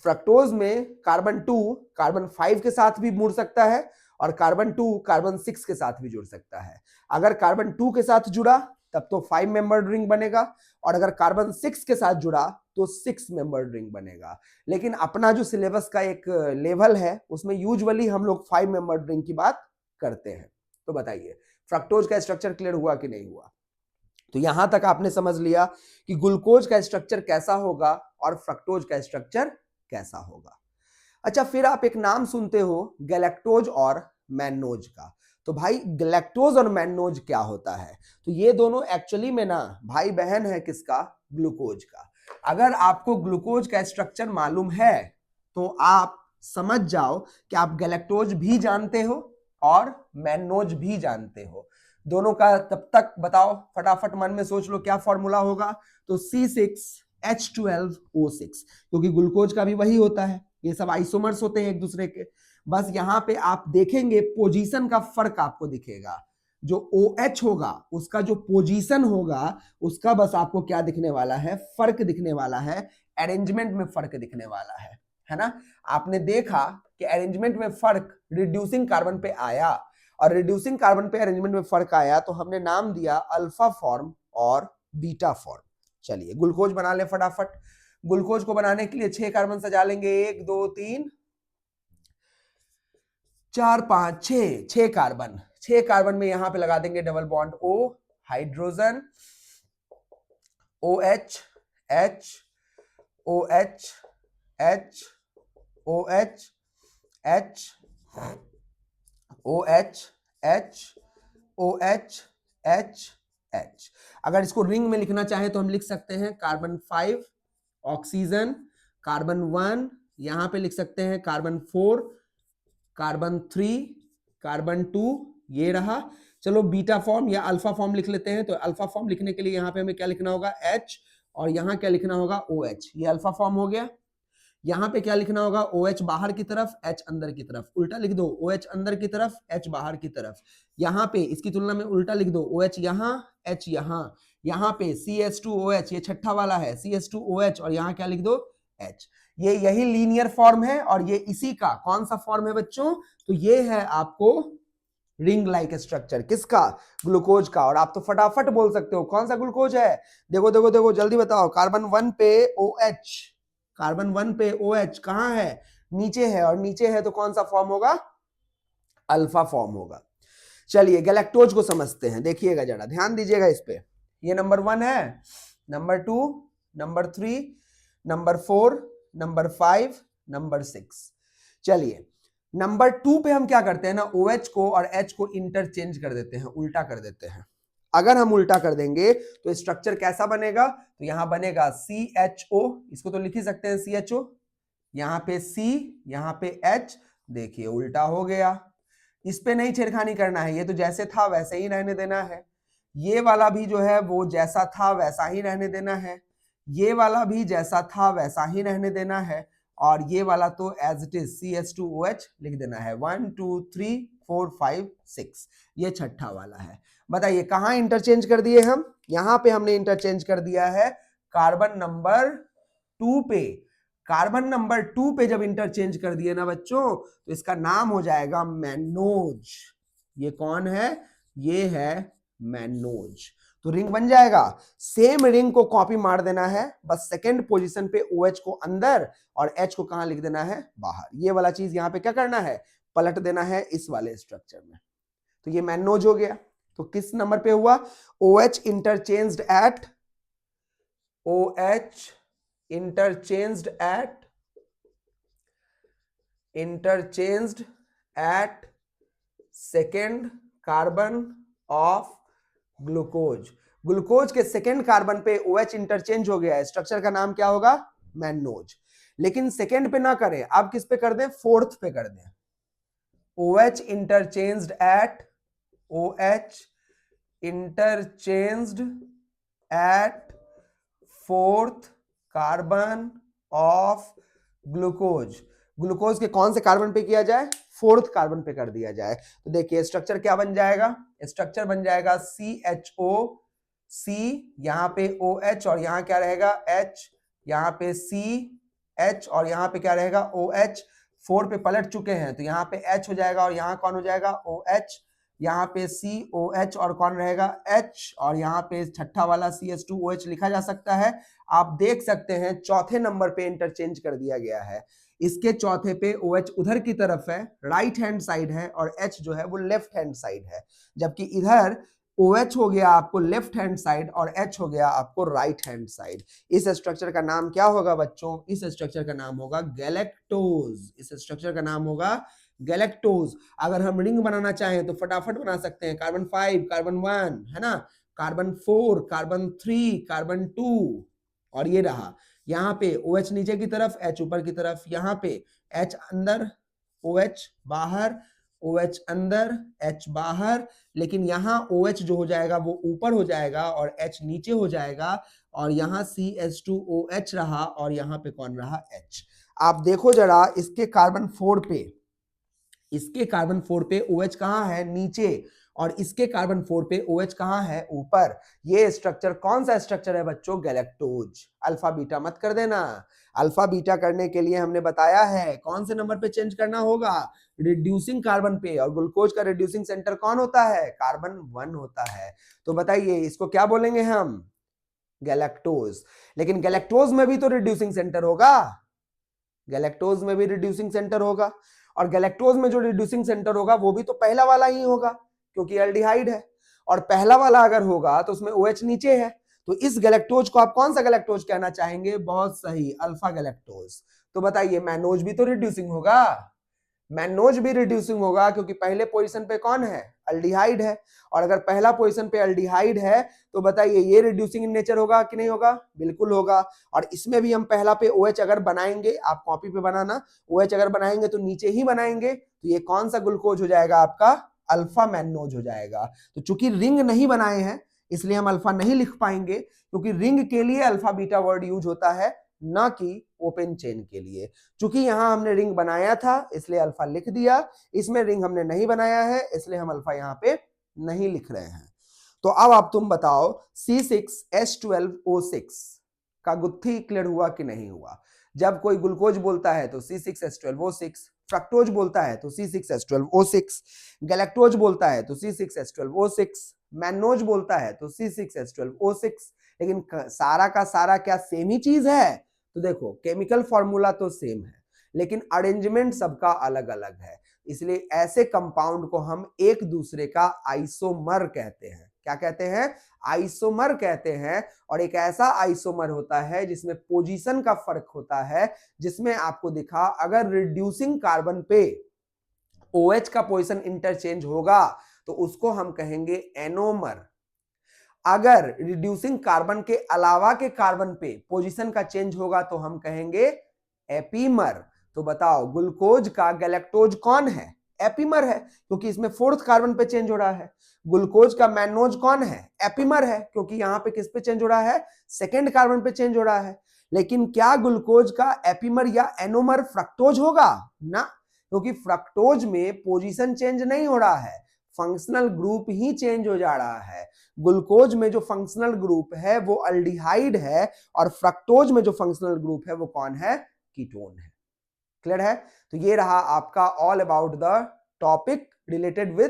फ्रक्टोज में कार्बन 2 कार्बन 5 के साथ भी मुड़ सकता है और कार्बन 2 कार्बन 6 के साथ भी जुड़ सकता है। अगर कार्बन 2 के साथ जुड़ा तब तो 5 मेंबर्ड रिंग बनेगा, और अगर कार्बन 6 के साथ जुड़ा तो 6 मेंबर्ड रिंग बनेगा। लेकिन अपना जो सिलेबस का एक लेवल है उसमें यूजुअली हम लोग 5 मेंबर्ड रिंग की बात करते हैं। तो बताइए फ्रक्टोज का स्ट्रक्चर क्लियर हुआ कि नहीं हुआ? तो यहां तक आपने समझ लिया कि ग्लूकोज का स्ट्रक्चर कैसा होगा और फ्रक्टोज का स्ट्रक्चर कैसा होगा। अच्छा, फिर आप एक नाम सुनते हो गैलेक्टोज और मैनोज का। तो भाई गैलेक्टोज और मैनोज क्या होता है? तो ये दोनों एक्चुअली में ना भाई बहन है किसका? ग्लूकोज का। अगर आपको ग्लूकोज का स्ट्रक्चर मालूम है तो आप समझ जाओ कि आप गैलेक्टोज भी जानते हो और मैनोज भी जानते हो। दोनों का तब तक बताओ, फटाफट मन में सोच लो क्या फॉर्मूला होगा। तो C6H12O6, क्योंकि ग्लूकोज का भी वही होता है, ये सब आइसोमर्स होते हैं एक दूसरे के। बस यहां पे आप देखेंगे पोजीशन का फर्क आपको दिखेगा। जो OH होगा उसका जो पोजीशन होगा उसका बस आपको क्या दिखने वाला है? फर्क दिखने वाला है, अरेंजमेंट में फर्क दिखने वाला है ना। आपने देखा कि अरेंजमेंट में फर्क रिड्यूसिंग कार्बन पे आया, और रिड्यूसिंग कार्बन पे अरेंजमेंट में फर्क आया तो हमने नाम दिया अल्फा फॉर्म और बीटा फॉर्म। चलिए ग्लूकोज बना ले फटाफट। ग्लूकोज को बनाने के लिए 6 कार्बन सजा लेंगे, 1 2 3 4 5 6 कार्बन। 6 कार्बन में यहां पे लगा देंगे double bond O, hydrogen OH H OH H OH H OH H OH H H। अगर इसको रिंग में लिखना चाहे तो हम लिख सकते हैं कार्बन 5 ऑक्सीजन, कार्बन 1 यहां पे लिख सकते हैं, कार्बन 4, कार्बन 3, कार्बन 2, ये रहा। चलो बीटा फॉर्म या अल्फा फॉर्म लिख लेते हैं। तो अल्फा फॉर्म लिखने के लिए यहां पे हमें क्या लिखना होगा? H, और यहां क्या लिखना होगा? OH। ये अल्फा फॉर्म हो गया। यहां पे क्या लिखना होगा? OH बाहर की तरफ, H अंदर की तरफ। उल्टा लिख दो, OH अंदर की तरफ, H बाहर की तरफ। यहां पे इसकी तुलना में उल्टा लिख दो, OH यहां, H यहां। यहां पे CH2OH, ये छठा वाला है, CH2OH, और यहां क्या लिख दो? H। ये यही लीनियर फॉर्म है, और ये इसी का कौन सा फॉर्म है बच्चों? तो ये है आपको रिंग लाइक स्ट्रक्चर। किसका? ग्लूकोज का। और आप तो फटाफट बोल सकते हो कौन सा ग्लूकोज है। देखो देखो देखो, जल्दी बताओ। कार्बन 1 पे OH, कार्बन 1 पे OH कहां है? नीचे है, और नीचे है तो कौन सा फॉर्म होगा? अल्फा फॉर्म होगा। चलिए गैलेक्टोज को समझते हैं, देखिएगा जरा, ध्यान दीजिएगा इस पे। ये नंबर 1 है, number 2, number 3, number 4, number 5, number 6। चलिए नंबर 2 पे हम क्या करते हैं ना, OH को और H को इंटरचेंज कर देते हैं, उल्टा कर देते हैं। अगर हम उल्टा कर देंगे तो स्ट्रक्चर कैसा बनेगा? तो यहां बनेगा CHO, इसको तो लिख ही सकते हैं CHO, यहां पे C, यहां पे H। देखिए उल्टा हो गया। इस पे नहीं छेड़खानी करना है, ये तो जैसे था वैसे ही रहने देना है। ये वाला भी जो है वो जैसा था वैसा ही रहने देना है, ये वाला भी जैसा था वैसा ही रहने देना है, और ये वाला तो एज इट इज CH2OH लिख देना है। 1 2 3 4 5 6, ये छठा वाला है। बताइए कहां इंटरचेंज कर दिए हम? यहां पे हमने इंटरचेंज कर दिया है कार्बन नंबर 2 पे। कार्बन नंबर 2 पे जब इंटरचेंज कर दिए ना बच्चों तो इसका नाम हो जाएगा मैनोज। ये कौन है? ये है मैनोज। तो रिंग बन जाएगा। सेम रिंग को कॉपी मार देना है, बस सेकंड पोजीशन पे OH को अंदर और H को कहां लिख देना है? बाहर। ये वाला चीज यहां पे क्या करना है? पलट देना है इस वाले स्ट्रक्चर में। तो ये मैनोज हो गया। तो किस नंबर पे हुआ? OH interchanged at OH interchanged at second carbon of glucose. Glucose के सेकेंड कार्बन पे OH इंटरचेंज हो गया है, स्ट्रक्चर का नाम क्या होगा? मैनोज। लेकिन सेकेंड पे ना करें, आप किस पे कर दें? फोर्थ पे कर दें। OH interchanged at fourth carbon of glucose. Glucose के कौन से कार्बन पे किया जाए? फोर्थ कार्बन पे कर दिया जाए। तो देखिए स्ट्रक्चर क्या बन जाएगा? स्ट्रक्चर बन जाएगा CHOC, यहां पे OH और यहां क्या रहेगा? H, यहां पे CH और यहां पे क्या रहेगा? OH। 4 पे पलट चुके हैं तो यहां पे H हो जाएगा और यहां कौन हो जाएगा? OH। यहाँ पे COH और कौन रहेगा? H, और यहाँ पे छठा वाला CH2OH लिखा जा सकता है। आप देख सकते हैं चौथे नंबर पे इंटरचेंज कर दिया गया है। इसके चौथे पे OH उधर की तरफ है, राइट हैंड साइड है, और H जो है वो लेफ्ट हैंड साइड है, जबकि इधर OH हो गया आपको लेफ्ट हैंड साइड और H हो गया आपको राइट हैंड साइड। इस स्ट्रक्चर का नाम क्या होगा बच्चों? इस स्ट्रक्चर का नाम होगा गैलेक्टोज। इस स्ट्रक्चर का नाम होगा गैलेक्टोज। अगर हम रिंग बनाना चाहें तो फटाफट बना सकते हैं। कार्बन 5, कार्बन 1, है ना, कार्बन 4, कार्बन 3, कार्बन 2, और ये रहा यहाँ पे OH नीचे की तरफ, H ऊपर की तरफ, यहाँ पे H अंदर, OH बाहर, OH अंदर, H बाहर। लेकिन यहाँ OH जो हो जाएगा वो ऊपर हो जाएगा और H नीचे हो जाएगा, और यहाँ CH2OH रहा और यहाँ पे कौन रहा? H। आप देखो जरा इसके कार्बन 4 पे, इसके कार्बन 4 पे OH कहाँ है? नीचे, और इसके कार्बन 4 पे OH कहाँ है? ऊपर। ये स्ट्रक्चर कौन सा स्ट्रक्चर है बच्चों? गैलेक्टोज। अल्फा बीटा मत कर देना। अल्फा बीटा करने के लिए हमने बताया है कौन से नंबर पे चेंज करना होगा? रिड्यूसिंग कार्बन पे। और ग्लूकोज का रिड्यूसिंग सेंटर कौन होता है? कार्बन 1 होता है। तो बताइए इसको क्या बोलेंगे हम? गैलेक्टोज। लेकिन गैलेक्टोज में भी तो रिड्यूसिंग सेंटर होगा, गैलेक्टोज में भी रिड्यूसिंग सेंटर होगा, और गैलेक्टोज में जो रिड्यूसिंग सेंटर होगा वो भी तो पहला वाला ही होगा क्योंकि एल्डिहाइड है, और पहला वाला अगर होगा तो उसमें OH नीचे है। तो इस गैलेक्टोज को आप कौन सा गैलेक्टोज कहना चाहेंगे? बहुत सही, अल्फा गैलेक्टोज। तो बताइए मैनोज भी तो रिड्यूसिंग होगा, मैनोज भी रिड्यूसिंग होगा क्योंकि पहले पोजीशन पे कौन है? एल्डिहाइड है, और अगर पहला पोजीशन पे एल्डिहाइड है तो बताइए ये रिड्यूसिंग इन नेचर होगा कि नहीं होगा? बिल्कुल होगा। और इसमें भी हम पहला पे OH अगर बनाएंगे, आप कॉपी पे बनाना, OH अगर बनाएंगे तो नीचे ही बनाएंगे, तो ये कौन सा ग्लूकोज हो जाएगा आपका? अल्फा मैनोज हो जाएगा। तो चूंकि रिंग नहीं बनाए हैं इसलिए हम अल्फा नहीं लिख पाएंगे, क्योंकि रिंग के लिए अल्फा बीटा वर्ड यूज होता है, ना कि ओपन चेन के लिए। चूंकि यहां हमने रिंग बनाया था इसलिए अल्फा लिख दिया, इसमें रिंग हमने नहीं बनाया है इसलिए हम अल्फा यहां पे नहीं लिख रहे हैं। तो अब आप तुम बताओ C6H12O6 का गुत्थी क्लियर हुआ कि नहीं हुआ? जब कोई ग्लूकोज बोलता है तो C6H12O6, फ्रक्टोज बोलता है तो C6H12O6, गैलेक्टोज बोलता है तो C6H12O6, मैनोज बोलता है तो C6H12O6। लेकिन सारा का सारा क्या सेम ही चीज है? तो देखो केमिकल फॉर्मूला तो सेम है लेकिन अरेंजमेंट सबका अलग अलग है, इसलिए ऐसे कंपाउंड को हम एक दूसरे का आइसोमर कहते हैं। क्या कहते हैं? आइसोमर कहते हैं। और एक ऐसा आइसोमर होता है जिसमें पोजीशन का फर्क होता है, जिसमें आपको दिखा अगर रिड्यूसिंग कार्बन पे OH का पोजीशन इंटरचेंज होगा तो उसको हम कहेंगे एनोमर। अगर रिड्यूसिंग कार्बन के अलावा के कार्बन पे पोजीशन का चेंज होगा तो हम कहेंगे एपीमर। तो बताओ ग्लूकोज का गैलेक्टोज कौन है? एपीमर है, क्योंकि इसमें फोर्थ कार्बन पे चेंज हो रहा है। ग्लूकोज का मैनोज कौन है? एपीमर है, क्योंकि यहां पे किस पे चेंज हो रहा है? सेकेंड कार्बन पे चेंज हो रहा है। लेकिन क्या ग्लूकोज का एपीमर या एनोमर फ्रक्टोज होगा? ना, क्योंकि फ्रक्टोज में पोजीशन चेंज नहीं हो रहा है, फंक्शनल ग्रुप ही चेंज हो जा रहा है। ग्लूकोज में जो फंक्शनल ग्रुप है वो अल्डिहाइड है, और फ्रक्टोज में जो फंक्शनल ग्रुप है वो कौन है? कीटोन है। क्लियर है? तो ये रहा आपका all about the topic related with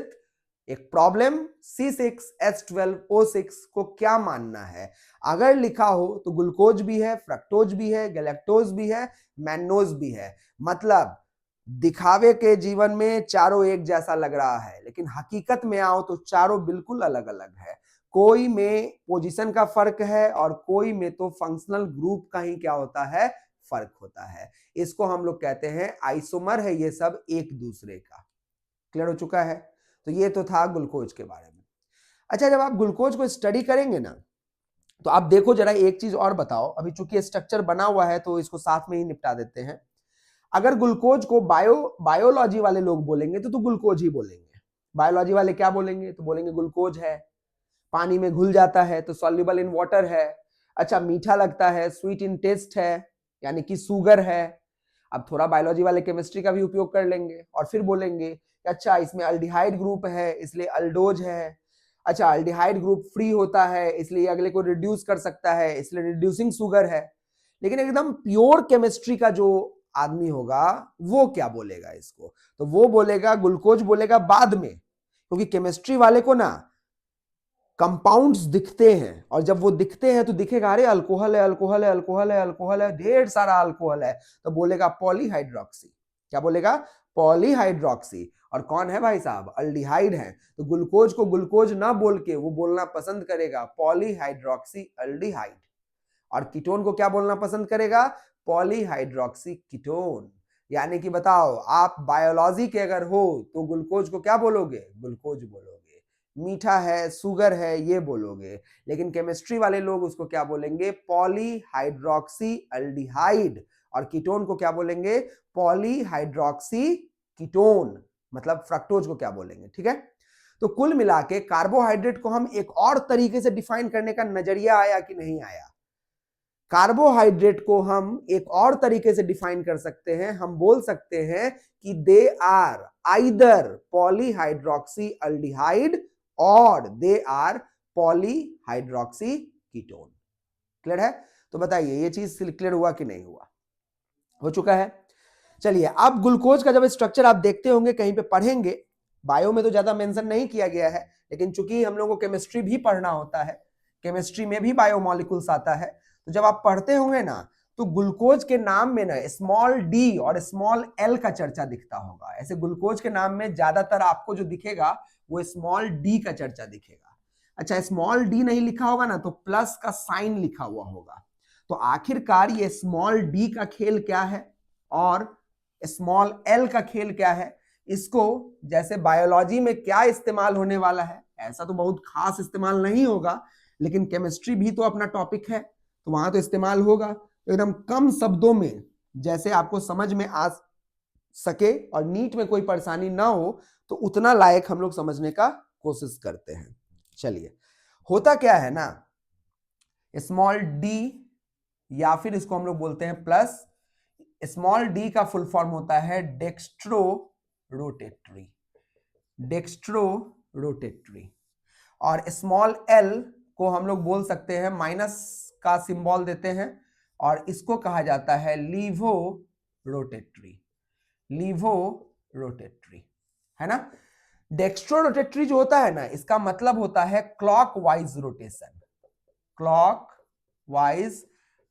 एक प्रॉब्लम C6H12O6 को क्या मानना है। अगर लिखा हो तो ग्लूकोज भी है, फ्रक्टोज भी है, गैलेक्टोज भी है, मैनोज भी है। मतलब दिखावे के जीवन में चारों एक जैसा लग रहा है, लेकिन हकीकत में आओ तो चारों बिल्कुल अलग अलग है। कोई में पोजीशन का फर्क है और कोई में तो फंक्शनल ग्रुप का ही क्या होता है, फर्क होता है। इसको हम लोग कहते हैं आइसोमर है ये सब एक दूसरे का। क्लियर हो चुका है? तो ये तो था ग्लूकोज के बारे में। अच्छा, जब आप ग्लूकोज को स्टडी करेंगे ना, तो आप देखो जरा एक चीज और बताओ, अभी चूंकि स्ट्रक्चर बना हुआ है तो इसको साथ में ही निपटा देते हैं। अगर ग्लूकोज को बायोलॉजी वाले लोग बोलेंगे तो ग्लूकोज ही बोलेंगे। बायोलॉजी वाले क्या बोलेंगे? तो बोलेंगे ग्लूकोज है, पानी में घुल जाता है तो सॉल्युबल इन वाटर है, अच्छा मीठा लगता है, स्वीट इन टेस्ट है, यानी कि शुगर है। अब थोड़ा बायोलॉजी वाले केमिस्ट्री का भी उपयोग कर लेंगे और फिर बोलेंगे कि अच्छा इसमें अल्डिहाइड ग्रुप है इसलिए अल्डोज है, अच्छा अल्डिहाइड ग्रुप फ्री होता है इसलिए अगले को रिड्यूस कर सकता है इसलिए रिड्यूसिंग शुगर है। लेकिन एकदम प्योर केमिस्ट्री का जो आदमी होगा वो क्या बोलेगा इसको? तो वो बोलेगा ग्लूकोज बोलेगा बाद में, क्योंकि केमिस्ट्री वाले को ना कंपाउंड्स दिखते हैं और जब वो दिखते हैं तो दिखेगा अरे अल्कोहल है अल्कोहल है अल्कोहल है अल्कोहल है, ढेर सारा अल्कोहल है, तो बोलेगा पॉलीहाइड्रोक्सी। क्या बोलेगा? पॉलीहाइड्रोक्सी। और कौन है भाई साहब? अल्डिहाइड है। तो ग्लूकोज को ग्लूकोज ना बोल के वो बोलना पसंद करेगा पॉलीहाइड्रोक्सी अल्डिहाइड। और कीटोन को क्या बोलना पसंद करेगा? Polyhydroxy ketone. यानी कि बताओ, आप बायोलॉजी के अगर हो तो ग्लूकोज को क्या बोलोगे? ग्लूकोज बोलोगे। मीठा है, शुगर है, ये बोलोगे। लेकिन केमिस्ट्री वाले लोग उसको क्या बोलेंगे? Polyhydroxy aldehyde. और कीटोन को क्या बोलेंगे? Polyhydroxy ketone. मतलब फ्रक्टोज को क्या बोलेंगे? ठीक है। तो कुल मिला के कार्बोहाइड्रेट को हम एक और तरीके से डिफाइन करने का नजरिया आया कि नहीं आया? कार्बोहाइड्रेट को हम एक और तरीके से डिफाइन कर सकते हैं। हम बोल सकते हैं कि they are either polyhydroxy aldehyde और they are polyhydroxy ketone. Clear है? तो बताइए ये चीज क्लियर हुआ कि नहीं हुआ? हो चुका है। चलिए, अब ग्लूकोज का जब स्ट्रक्चर आप देखते होंगे, कहीं पे पढ़ेंगे, बायो में तो ज्यादा मेंशन नहीं किया गया है, लेकिन चूंकि हम लोगों को केमिस्ट्री भी पढ़ना होता है, केमिस्ट्री में भी बायोमोलिक्यूल्स आता है, तो जब आप पढ़ते होंगे ना तो ग्लूकोज के नाम में ना स्मॉल डी और स्मॉल एल का चर्चा दिखता होगा। ऐसे ग्लूकोज के नाम में ज्यादातर आपको जो दिखेगा वो स्मॉल डी का चर्चा दिखेगा। अच्छा, स्मॉल डी नहीं लिखा होगा ना तो प्लस का साइन लिखा हुआ होगा। तो आखिरकार ये स्मॉल डी का खेल क्या है और स्मॉल एल का खेल क्या है? इसको जैसे बायोलॉजी में क्या इस्तेमाल होने वाला है, ऐसा तो बहुत खास इस्तेमाल नहीं होगा, लेकिन केमिस्ट्री भी तो अपना टॉपिक है तो वहां तो इस्तेमाल होगा। तो एकदम कम शब्दों में जैसे आपको समझ में आ सके और नीट में कोई परेशानी ना हो, तो उतना लायक हम लोग समझने का कोशिश करते हैं। चलिए, होता क्या है ना, स्मॉल डी या फिर इसको हम लोग बोलते हैं प्लस, स्मॉल डी का फुल फॉर्म होता है डेक्स्ट्रो रोटेटरी। Dextrorotatory. और स्मॉल एल को हम लोग बोल सकते हैं, माइनस का सिंबल देते हैं और इसको कहा जाता है लीवो रोटेटरी। लीवो रोटेटरी है ना। डेक्स्ट्रो रोटेटरी जो होता है ना, इसका मतलब होता है clockwise rotation. Clockwise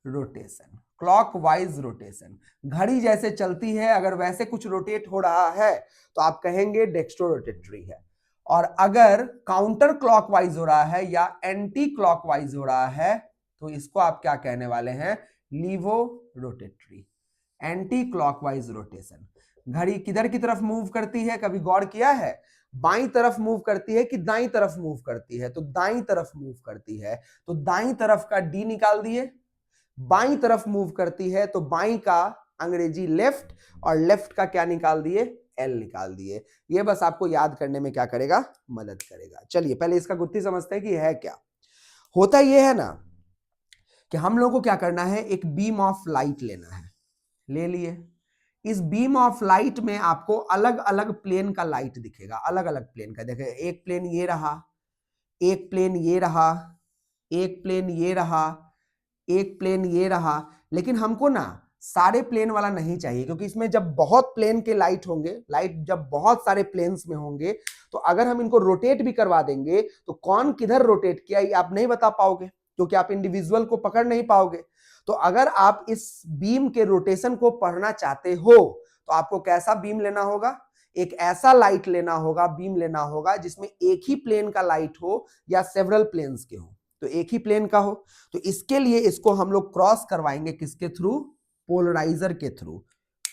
rotation. Clockwise rotation, घड़ी जैसे चलती है अगर वैसे कुछ रोटेट हो रहा है तो आप कहेंगे डेक्स्ट्रो रोटेटरी है। और अगर काउंटर क्लॉकवाइज हो रहा है या एंटी क्लॉकवाइज हो रहा है तो इसको आप क्या कहने वाले हैं? Levorotatory. Anticlockwise rotation. घड़ी किधर की तरफ मूव करती है, कभी गौर किया है? बाईं तरफ मूव करती है कि दाईं तरफ मूव करती है? तो दाईं तरफ मूव करती है, तो दाईं तरफ का डी निकाल दिए। बाईं तरफ मूव करती है तो बाईं का अंग्रेजी लेफ्ट, और लेफ्ट का क्या निकाल दिए? एल निकाल दिए। ये बस आपको याद करने में क्या करेगा? मदद करेगा। चलिए पहले इसका गुत्थी समझते हैं कि है क्या। होता ये है ना कि हम लोगों को क्या करना है, एक बीम ऑफ लाइट लेना है। ले लिए। इस बीम ऑफ लाइट में आपको अलग अलग प्लेन का लाइट दिखेगा, अलग अलग प्लेन का। देखिए, एक प्लेन ये रहा, एक प्लेन ये रहा, एक प्लेन ये रहा, एक प्लेन ये रहा। लेकिन हमको ना सारे प्लेन वाला नहीं चाहिए, क्योंकि इसमें जब बहुत प्लेन के लाइट होंगे, लाइट जब बहुत सारे प्लेन्स में होंगे, तो अगर हम इनको रोटेट भी करवा देंगे तो कौन किधर रोटेट किया ये आप नहीं बता पाओगे, क्योंकि आप इंडिविजुअल को पकड़ नहीं पाओगे। तो अगर आप इस बीम के रोटेशन को पढ़ना चाहते हो तो आपको कैसा बीम लेना होगा? एक ऐसा लाइट लेना होगा, बीम लेना होगा जिसमें एक ही प्लेन का लाइट हो या सेवरल प्लेन्स के हो। तो एक ही प्लेन का हो, तो इसके लिए इसको हम लोग क्रॉस करवाएंगे किसके थ्रू? पोलराइजर के through.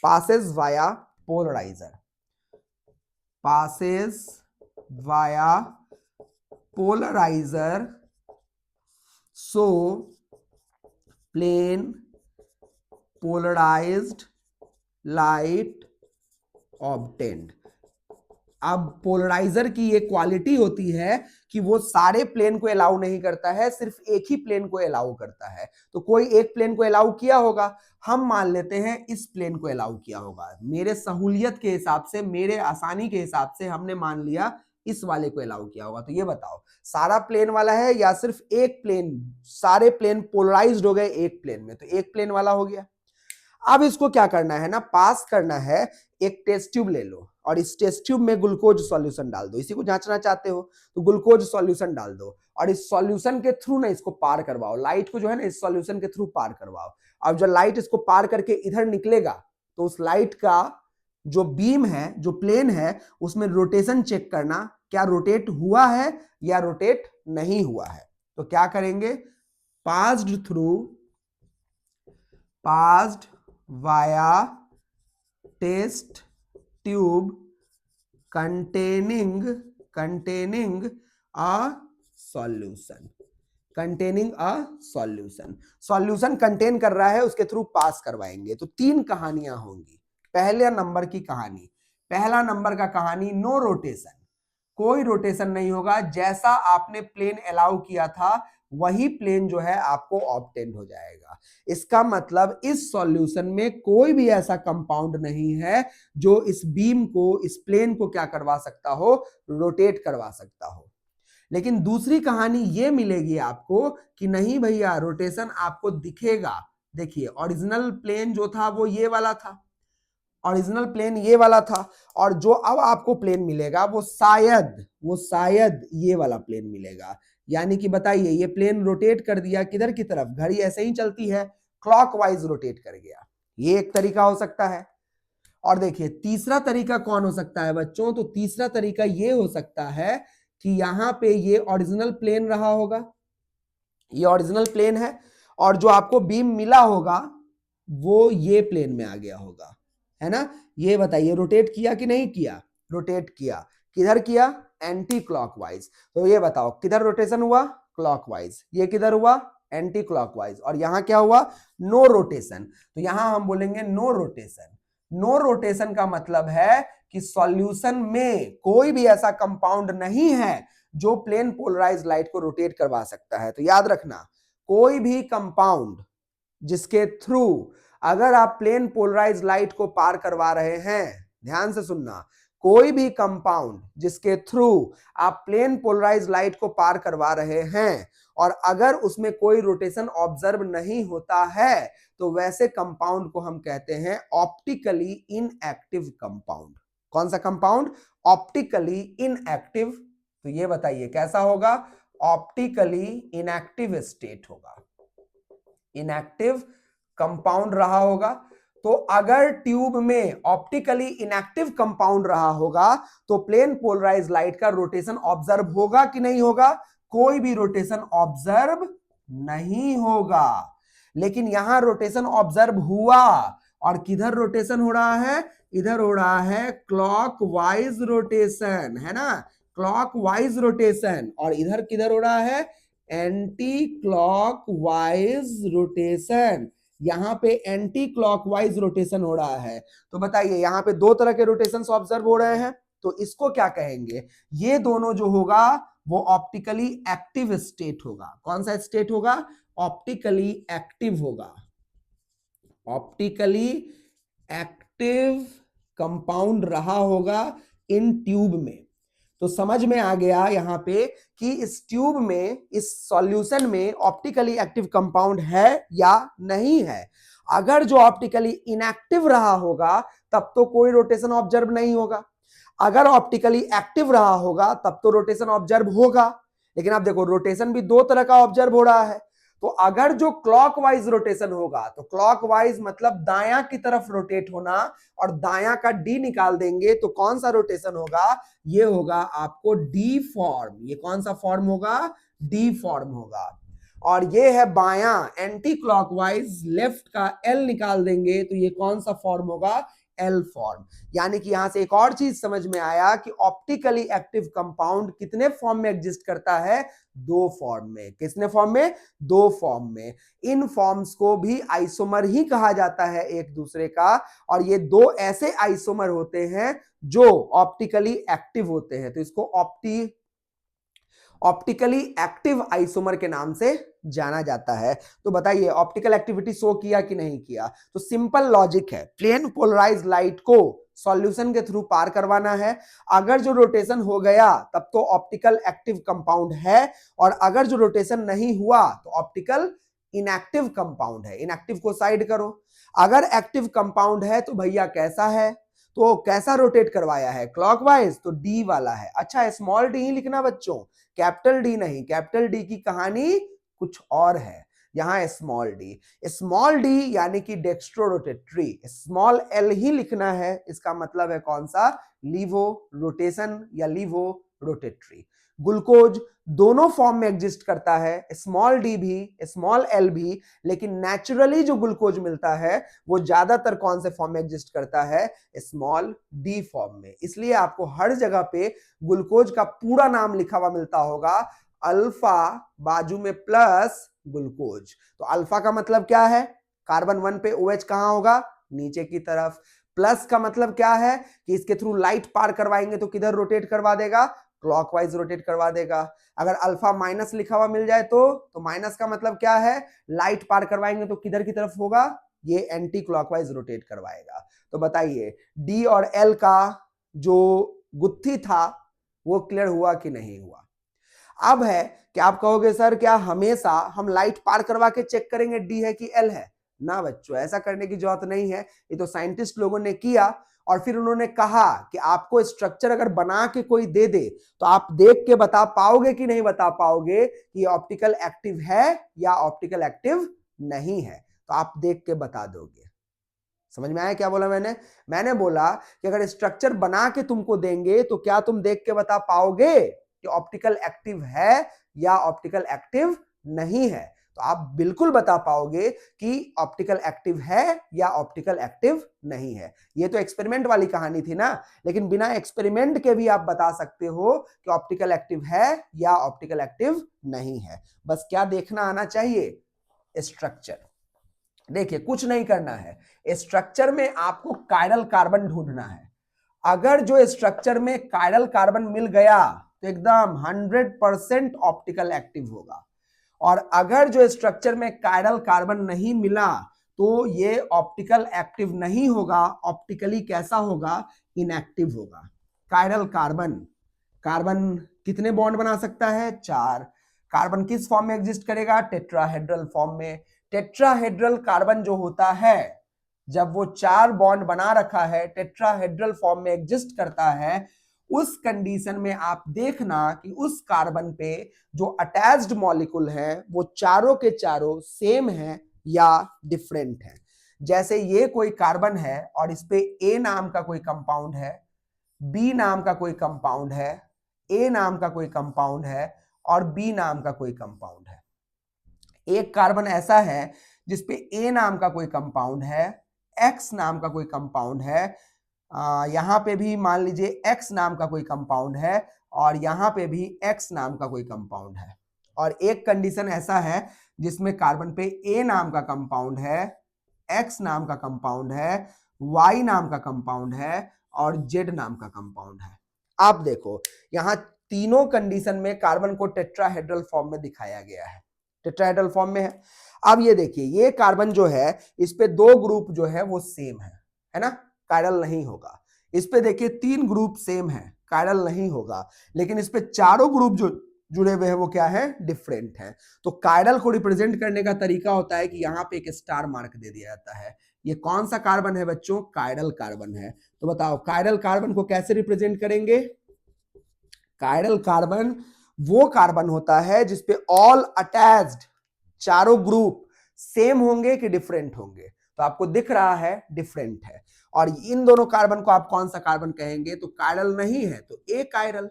Passes via polarizer, passes via polarizer, so plane polarized light obtained. अब पोलराइजर की ये क्वालिटी होती है कि वो सारे प्लेन को अलाउ नहीं करता है, सिर्फ एक ही प्लेन को अलाउ करता है। तो कोई एक प्लेन को अलाउ किया होगा, हम मान लेते हैं इस प्लेन को अलाउ किया होगा। मेरे सहूलियत के हिसाब से, मेरे आसानी के हिसाब से हमने मान लिया इस वाले को अलाउ किया होगा। तो ये बताओ सारा प्लेन वाला है या सिर्फ एक प्लेन? सारे प्लेन पोलराइज्ड हो गए एक प्लेन में, तो एक प्लेन वाला हो गया। अब इसको क्या करना है ना, पास करना है। एक टेस्ट ट्यूब ले लो और इस टेस्ट ट्यूब में ग्लूकोज सॉल्यूशन डाल दो। इसी को जांचना चाहते हो तो ग्लूकोज सॉल्यूशन डाल दो और इस सॉल्यूशन के थ्रू ना इसको पार करवाओ, लाइट को जो है ना इस सॉल्यूशन के थ्रू पार करवाओ। अब जब लाइट इसको पार करके इधर निकलेगा तो उस लाइट का जो बीम है, जो प्लेन है, उसमें रोटेशन चेक करना, क्या रोटेट हुआ है या रोटेट नहीं हुआ है। तो क्या करेंगे? Passed via test tube containing a solution, solution contain कर रहा है, उसके थ्रू पास करवाएंगे। तो तीन कहानियां होंगी। पहले नंबर की कहानी, पहला नंबर का कहानी, नो रोटेशन, कोई रोटेशन नहीं होगा। जैसा आपने प्लेन अलाउ किया था वही प्लेन जो है आपको ऑब्टेन हो जाएगा। इसका मतलब इस सॉल्यूशन में कोई भी ऐसा कंपाउंड नहीं है जो इस बीम को, इस प्लेन को क्या करवा सकता हो? रोटेट करवा सकता हो। लेकिन दूसरी कहानी ये मिलेगी आपको कि नहीं भैया, रोटेशन आपको दिखेगा। देखिए ओरिजिनल प्लेन जो था वो ये वाला था, ओरिजिनल प्लेन ये वाला था, और जो अब आपको प्लेन मिलेगा वो शायद ये वाला प्लेन मिलेगा। यानी कि बताइए, ये प्लेन रोटेट कर दिया किधर की तरफ? घड़ी ऐसे ही चलती है, क्लॉकवाइज रोटेट कर गया। ये एक तरीका हो सकता है। और देखिए तीसरा तरीका कौन हो सकता है बच्चों? तो तीसरा तरीका ये हो सकता है कि यहां पे ये ओरिजिनल प्लेन रहा होगा, ये ओरिजिनल प्लेन है, और जो आपको बीम मिला होगा वो ये प्लेन में आ गया होगा, है ना। ये बताइए रोटेट किया कि नहीं किया? रोटेट किया। किधर किया? Anti clockwise. तो ये बताओ किधर रोटेशन हुआ? क्लॉकवाइज। ये किधर हुआ? Anti clockwise. और यहां क्या हुआ? No rotation. तो यहां हम बोलेंगे नो रोटेशन। नो रोटेशन का मतलब है कि सॉल्यूशन में कोई भी ऐसा कंपाउंड नहीं है जो प्लेन पोलराइज लाइट को रोटेट करवा सकता है। तो याद रखना, कोई भी कंपाउंड जिसके थ्रू अगर आप प्लेन पोलराइज लाइट को पार करवा रहे हैं, ध्यान से सुनना, कोई भी कंपाउंड जिसके थ्रू आप प्लेन पोलराइज लाइट को पार करवा रहे हैं और अगर उसमें कोई रोटेशन ऑब्जर्व नहीं होता है तो वैसे कंपाउंड को हम कहते हैं ऑप्टिकली इनएक्टिव कंपाउंड। कौन सा कंपाउंड? Optically inactive. तो ये बताइए कैसा होगा? ऑप्टिकली इनएक्टिव स्टेट होगा, इनएक्टिव कंपाउंड रहा होगा। तो अगर ट्यूब में ऑप्टिकली इनएक्टिव कंपाउंड रहा होगा तो प्लेन पोलराइज लाइट का रोटेशन ऑब्जर्व होगा कि नहीं होगा? कोई भी रोटेशन ऑब्जर्व नहीं होगा। लेकिन यहां रोटेशन ऑब्जर्व हुआ, और किधर रोटेशन हो रहा है? इधर हो रहा है क्लॉकवाइज रोटेशन, है ना, क्लॉकवाइज रोटेशन। और इधर किधर हो रहा है? Anti clockwise rotation. यहां पे एंटी क्लॉकवाइज रोटेशन हो रहा है। तो बताइए यहां पे दो तरह के रोटेशंस ऑब्जर्व हो रहे हैं, तो इसको क्या कहेंगे? ये दोनों जो होगा वो ऑप्टिकली एक्टिव स्टेट होगा। कौन सा स्टेट होगा? ऑप्टिकली एक्टिव होगा। ऑप्टिकली एक्टिव कंपाउंड रहा होगा इन ट्यूब में। तो समझ में आ गया यहां पे कि इस ट्यूब में, इस सॉल्यूशन में ऑप्टिकली एक्टिव कंपाउंड है या नहीं है। अगर जो ऑप्टिकली इनएक्टिव रहा होगा तब तो कोई रोटेशन ऑब्जर्व नहीं होगा, अगर ऑप्टिकली एक्टिव रहा होगा तब तो रोटेशन ऑब्जर्व होगा। लेकिन आप देखो रोटेशन भी दो तरह का ऑब्जर्व हो रहा है। तो अगर जो क्लॉकवाइज रोटेशन होगा, तो क्लॉकवाइज मतलब दायां की तरफ रोटेट होना, और दायां का डी निकाल देंगे तो कौन सा रोटेशन होगा, ये होगा आपको डी फॉर्म। ये कौन सा फॉर्म होगा, डी फॉर्म होगा। और ये है बायां एंटी क्लॉकवाइज, लेफ्ट का एल निकाल देंगे तो ये कौन सा फॉर्म होगा, एल फॉर्म। यानी कि यहां से एक और चीज समझ में आया कि ऑप्टिकली एक्टिव कंपाउंड कितने फॉर्म में एग्जिस्ट करता है, दो फॉर्म में। किसने फॉर्म में, दो फॉर्म में। इन फॉर्म्स को भी आइसोमर ही कहा जाता है एक दूसरे का, और ये दो ऐसे आइसोमर होते हैं जो ऑप्टिकली एक्टिव होते हैं, तो इसको ऑप्टिकली एक्टिव आइसोमर के नाम से जाना जाता है। तो बताइए ऑप्टिकल एक्टिविटी शो किया कि नहीं किया, तो सिंपल लॉजिक है, प्लेन पोलराइज्ड लाइट को सॉल्यूशन के थ्रू पार करवाना है। अगर जो रोटेशन हो गया तब तो ऑप्टिकल एक्टिव कंपाउंड है, और अगर जो रोटेशन नहीं हुआ तो ऑप्टिकल इनएक्टिव कंपाउंड है। इनएक्टिव को साइड करो। अगर एक्टिव कंपाउंड है तो भैया कैसा है, तो कैसा रोटेट करवाया है, क्लॉकवाइज, तो डी वाला है। अच्छा स्मॉल डी ही लिखना बच्चों, कैपिटल डी नहीं। कैपिटल डी की कहानी कुछ और है, यहां स्मॉल डी। स्मॉल डी यानी कि डेक्स्ट्रो रोटेटरी। स्मॉल एल ही लिखना है, इसका मतलब है कौन सा, लीवो रोटेशन या लीवो रोटेटरी। ग्लूकोज दोनों फॉर्म में एग्जिस्ट करता है, स्मॉल डी भी स्मॉल एल भी, लेकिन नेचुरली जो ग्लूकोज मिलता है वो ज्यादातर कौन से फॉर्म में एग्जिस्ट करता है, स्मॉल डी फॉर्म में। इसलिए आपको हर जगह पे ग्लूकोज का पूरा नाम लिखा हुआ मिलता होगा, अल्फा बाजू में प्लस ग्लूकोज। तो अल्फा का मतलब क्या है, कार्बन 1 पे OH कहां होगा, नीचे की तरफ। प्लस का मतलब क्या है कि इसके थ्रू लाइट पार करवाएंगे तो किधर रोटेट करवा देगा, क्लॉकवाइज रोटेट करवा देगा। अगर अल्फा माइनस लिखा हुआ मिल जाए तो माइनस का मतलब क्या है, लाइट पार करवाएंगे तो किधर की तरफ होगा, ये एंटी क्लॉकवाइज रोटेट करवाएगा। तो बताइए डी और एल का जो गुत्थी था वो क्लियर हुआ कि नहीं हुआ। अब है कि आप कहोगे सर क्या हमेशा हम लाइट पार करवा के चेक करेंगे डी है कि एल है, ना बच्चों ऐसा करने की जरूरत नहीं है। ये तो साइंटिस्ट लोगों ने किया, और फिर उन्होंने कहा कि आपको स्ट्रक्चर अगर बना के कोई दे दे तो आप देख के बता पाओगे कि नहीं बता पाओगे कि ऑप्टिकल एक्टिव है या ऑप्टिकल एक्टिव नहीं है, तो आप देख के बता दोगे। समझ में आया क्या बोला मैंने बोला कि अगर स्ट्रक्चर बना के तुमको देंगे तो क्या तुम देख के बता पाओगे कि ऑप्टिकल एक्टिव है या ऑप्टिकल एक्टिव नहीं है, तो आप बिल्कुल बता पाओगे कि ऑप्टिकल एक्टिव है या ऑप्टिकल एक्टिव नहीं है। ये तो एक्सपेरिमेंट वाली कहानी थी ना, लेकिन बिना एक्सपेरिमेंट के भी आप बता सकते हो कि ऑप्टिकल एक्टिव है या ऑप्टिकल एक्टिव नहीं है। बस क्या देखना आना चाहिए, स्ट्रक्चर। देखिए कुछ नहीं करना है, स्ट्रक्चर में आपको कायरल कार्बन ढूंढना है। अगर जो स्ट्रक्चर में कायरल कार्बन मिल गया तो एकदम 100% ऑप्टिकल एक्टिव होगा, और अगर जो स्ट्रक्चर में कायरल कार्बन नहीं मिला तो ये ऑप्टिकल एक्टिव नहीं होगा, ऑप्टिकली कैसा होगा, इनएक्टिव होगा। कायरल कार्बन कितने बॉन्ड बना सकता है, 4। कार्बन किस फॉर्म में एग्जिस्ट करेगा, टेट्राहेड्रल फॉर्म में। टेट्राहेड्रल कार्बन जो होता है जब वो 4 बॉन्ड बना रखा है, टेट्राहेड्रल फॉर्म में एग्जिस्ट करता है, उस कंडीशन में आप देखना कि उस कार्बन पे जो अटैच्ड मॉलिक्यूल है वो चारों के चारों सेम है या डिफरेंट है। जैसे ये कोई कार्बन है और इस पे ए नाम का कोई कंपाउंड है, बी नाम का कोई कंपाउंड है, ए नाम का कोई कंपाउंड है और बी नाम का कोई कंपाउंड है। एक कार्बन ऐसा है जिसपे ए नाम का कोई कंपाउंड है, एक्स नाम का कोई कंपाउंड है, यहां पे भी मान लीजिए एक्स नाम का कोई कंपाउंड है, और यहां पे भी एक्स नाम का कोई कंपाउंड है। और एक कंडीशन ऐसा है जिसमें कार्बन पे ए नाम का कंपाउंड है, एक्स नाम का कंपाउंड है, वाई नाम का कंपाउंड है और जेड नाम का कंपाउंड है। आप देखो यहां तीनों कंडीशन में कार्बन को टेट्राहेड्रल फॉर्म में दिखाया गया है, टेट्राहेड्रल फॉर्म में है। अब ये देखिए ये कार्बन जो है इस पे 2 ग्रुप जो है वो सेम है ना, कायरल नहीं होगा। इस पे देखिए 3 ग्रुप सेम है, कायरल नहीं होगा, लेकिन इस पे चारों ग्रुप जो जुड़े हुए हैं वो क्या है, डिफरेंट है। तो कायरल को रिप्रेजेंट करने का तरीका होता है कि यहां पे एक स्टार मार्क दे दिया जाता है। ये कौन सा कार्बन है बच्चों, कायरल कार्बन है। तो बताओ कायरल कार्बन को कैसे रिप्रेजेंट करेंगे। कायरल कार्बन वो कार्बन होता है जिसपे ऑल अटैच्ड चारों ग्रुप सेम होंगे कि डिफरेंट होंगे? तो आपको दिख रहा है डिफरेंट है। और इन दोनों कार्बन को आप कौन सा कार्बन कहेंगे? तो कायरल नहीं है तो ए कायरल,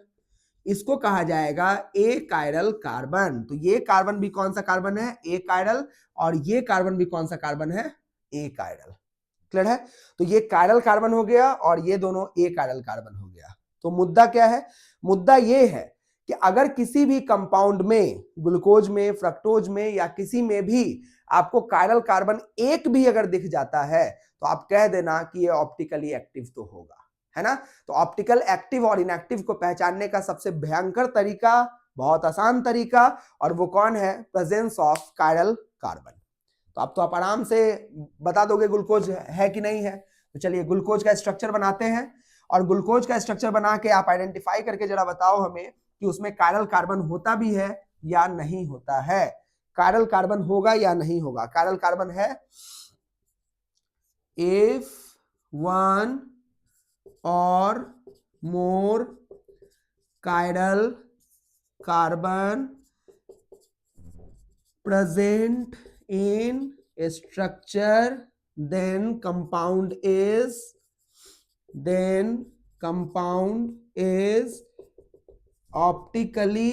इसको कहा जाएगा ए कायरल कार्बन। तो ये कार्बन भी कौन सा कार्बन है? ए कायरल। और ये कार्बन भी कौन सा कार्बन है? ए कायरल। क्लियर है? तो ये कायरल कार्बन हो गया और ये दोनों ए कायरल कार्बन हो गया। तो मुद्दा क्या है? मुद्दा ये है कि अगर किसी भी कंपाउंड में, ग्लूकोज में, फ्रक्टोज में या किसी में भी आपको कायरल कार्बन एक भी अगर दिख जाता है तो आप कह देना कि ये ऑप्टिकली एक्टिव तो होगा, है ना? तो ऑप्टिकल एक्टिव और इनएक्टिव को पहचानने का सबसे भयंकर तरीका, बहुत आसान तरीका, और वो कौन है? Presence of chiral carbon. तो अब तो आप आराम से बता दोगे ग्लूकोज है कि नहीं है। तो चलिए ग्लूकोज का स्ट्रक्चर बनाते हैं, और ग्लूकोज का स्ट्रक्चर बना के आप आइडेंटिफाई करके जरा बताओ हमें कि उसमें कायरल कार्बन होता भी है या नहीं होता है। कायरल कार्बन होगा या नहीं होगा? कायरल कार्बन है if one or more chiral carbon present in a structure, then compound is optically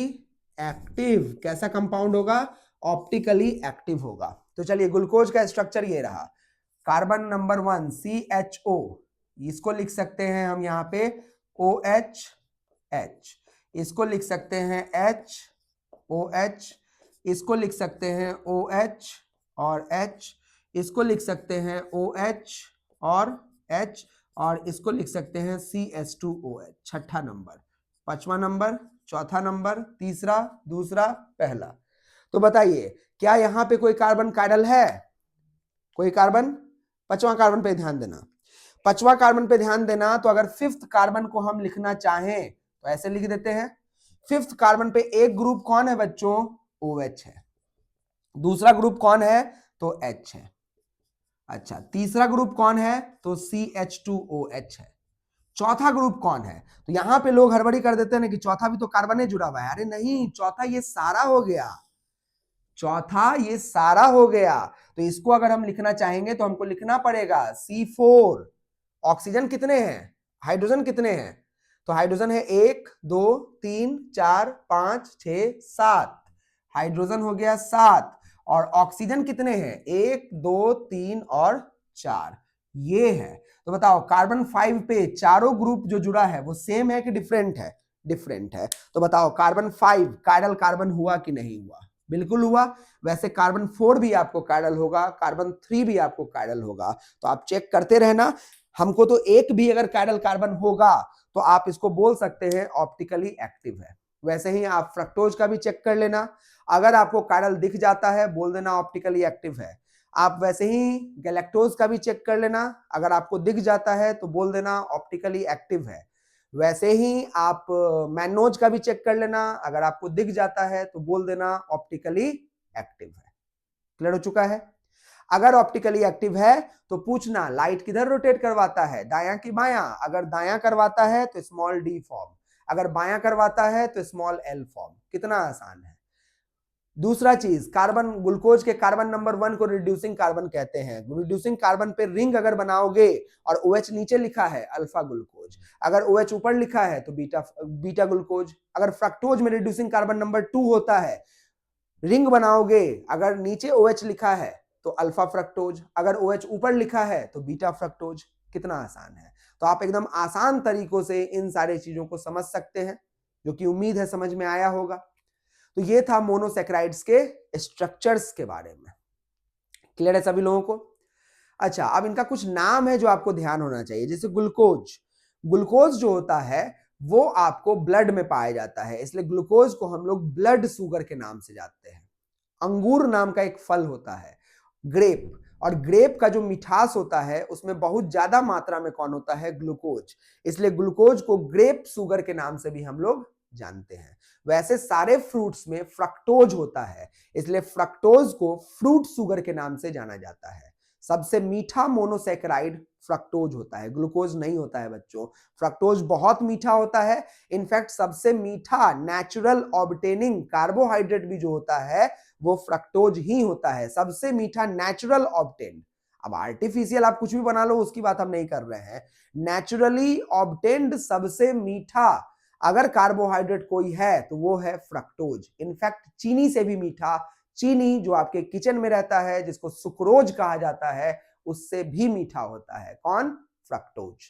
active. कैसा कंपाउंड होगा? ऑप्टिकली एक्टिव होगा। तो चलिए ग्लूकोज का स्ट्रक्चर ये रहा। कार्बन नंबर 1 CHO, इसको लिख सकते हैं हम यहाँ पे OH, इसको लिख सकते हैं HOH, इसको लिख सकते हैं OH और H, इसको लिख सकते हैं OH और H, और इसको लिख सकते हैं CH2OH। छठा नंबर, पांचवा नंबर, चौथा नंबर, तीसरा, दूसरा, पहला। तो बताइए क्या यहां पे कोई कार्बन कायरल है? कोई कार्बन? पांचवा कार्बन पे ध्यान देना, पांचवा कार्बन पे ध्यान देना। तो अगर फिफ्थ कार्बन को हम लिखना चाहें तो ऐसे लिख देते हैं। फिफ्थ कार्बन पे एक ग्रुप कौन है बच्चों? OH है। दूसरा ग्रुप कौन है? तो H है। अच्छा, तीसरा ग्रुप कौन है? तो CH2OH है। चौथा ग्रुप कौन है? तो यहां पे लोग हड़बड़ी कर देते हैं ना कि चौथा भी तो कार्बन है जुड़ा हुआ है। अरे नहीं, चौथा ये सारा हो गया, चौथा ये सारा हो गया। तो इसको अगर हम लिखना चाहेंगे तो हमको लिखना पड़ेगा C4। ऑक्सीजन कितने हैं? हाइड्रोजन कितने हैं? तो हाइड्रोजन है 1 2 3 4 5 6 7, हाइड्रोजन हो गया 7। और ऑक्सीजन कितने हैं? 1 2 3 और 4, ये है। तो बताओ कार्बन 5 पे चारों ग्रुप जो जुड़ा है वो सेम है कि डिफरेंट है? डिफरेंट है। तो बताओ कार्बन 5 कायरल कार्बन हुआ कि नहीं हुआ? बिल्कुल हुआ। वैसे कार्बन 4 भी आपको कायरल होगा, कार्बन 3 भी आपको कायरल होगा। तो आप चेक करते रहना। हमको तो एक भी अगर कायरल कार्बन होगा तो आप इसको बोल सकते हैं ऑप्टिकली एक्टिव है। वैसे ही आप फ्रक्टोज का भी चेक कर लेना, अगर आपको कायरल दिख जाता है बोल देना ऑप्टिकली एक्टिव है। आप वैसे ही गैलेक्टोज का भी चेक कर लेना, अगर आपको दिख जाता है तो बोल देना ऑप्टिकली एक्टिव है। वैसे ही आप मैनोज का भी चेक कर लेना, अगर आपको दिख जाता है तो बोल देना ऑप्टिकली एक्टिव है। क्लियर हो चुका है? अगर ऑप्टिकली एक्टिव है तो पूछना लाइट किधर रोटेट करवाता है, दायां कि बायां? अगर दायां करवाता है तो स्मॉल d फॉर्म, अगर बायां करवाता है तो स्मॉल l फॉर्म। कितना आसान है। दूसरा चीज, कार्बन, ग्लूकोज के कार्बन नंबर 1 को रिड्यूसिंग कार्बन कहते हैं। रिड्यूसिंग कार्बन पे रिंग अगर बनाओगे और OH नीचे लिखा है अल्फा ग्लूकोज, अगर OH ऊपर लिखा है तो बीटा ग्लूकोज। अगर फ्रक्टोज में रिड्यूसिंग कार्बन नंबर 2 होता है, रिंग बनाओगे, अगर नीचे OH लिखा है तो अल्फा फ्रक्टोज, अगर OH ऊपर लिखा है तो बीटा फ्रक्टोज। कितना आसान है। तो आप एकदम आसान तरीकों से इन सारी चीजों को समझ सकते हैं, जो कि उम्मीद है समझ में आया होगा। तो ये था मोनोसैकेराइड्स के स्ट्रक्चर्स के बारे में। क्लियर है सभी लोगों को? अच्छा, अब इनका कुछ नाम है जो आपको ध्यान होना चाहिए। जैसे ग्लूकोज, ग्लूकोज जो होता है वो आपको ब्लड में पाया जाता है, इसलिए ग्लूकोज को हम लोग ब्लड शुगर के नाम से जानते हैं। अंगूर नाम का एक फल होता है ग्रेप, और ग्रेप का जो मिठास होता है उसमें बहुत ज्यादा मात्रा में कौन होता है? ग्लूकोज। इसलिए ग्लूकोज को ग्रेप शुगर के नाम से भी हम लोग जानते हैं। वैसे सारे फ्रूट्स में फ्रक्टोज होता है, इसलिए फ्रक्टोज को फ्रूट शुगर के नाम से जाना जाता है। सबसे मीठा मोनोसैकेराइड फ्रक्टोज होता है, ग्लूकोज नहीं होता है बच्चों। फ्रक्टोज बहुत मीठा होता है। इनफैक्ट सबसे मीठा नेचुरल ऑब्टेनिंग कार्बोहाइड्रेट भी जो होता है वो फ्रक्टोज ही होता है, सबसे मीठा नेचुरल ऑब्टेन। अब आर्टिफिशियल आप कुछ भी बना लो, उसकी बात हम नहीं कर रहे हैं। नेचुरली ऑब्टेन्ड सबसे मीठा अगर कार्बोहाइड्रेट कोई है तो वो है फ्रक्टोज। इनफैक्ट चीनी से भी मीठा, चीनी जो आपके किचन में रहता है जिसको सुक्रोज कहा जाता है, उससे भी मीठा होता है कौन? फ्रक्टोज।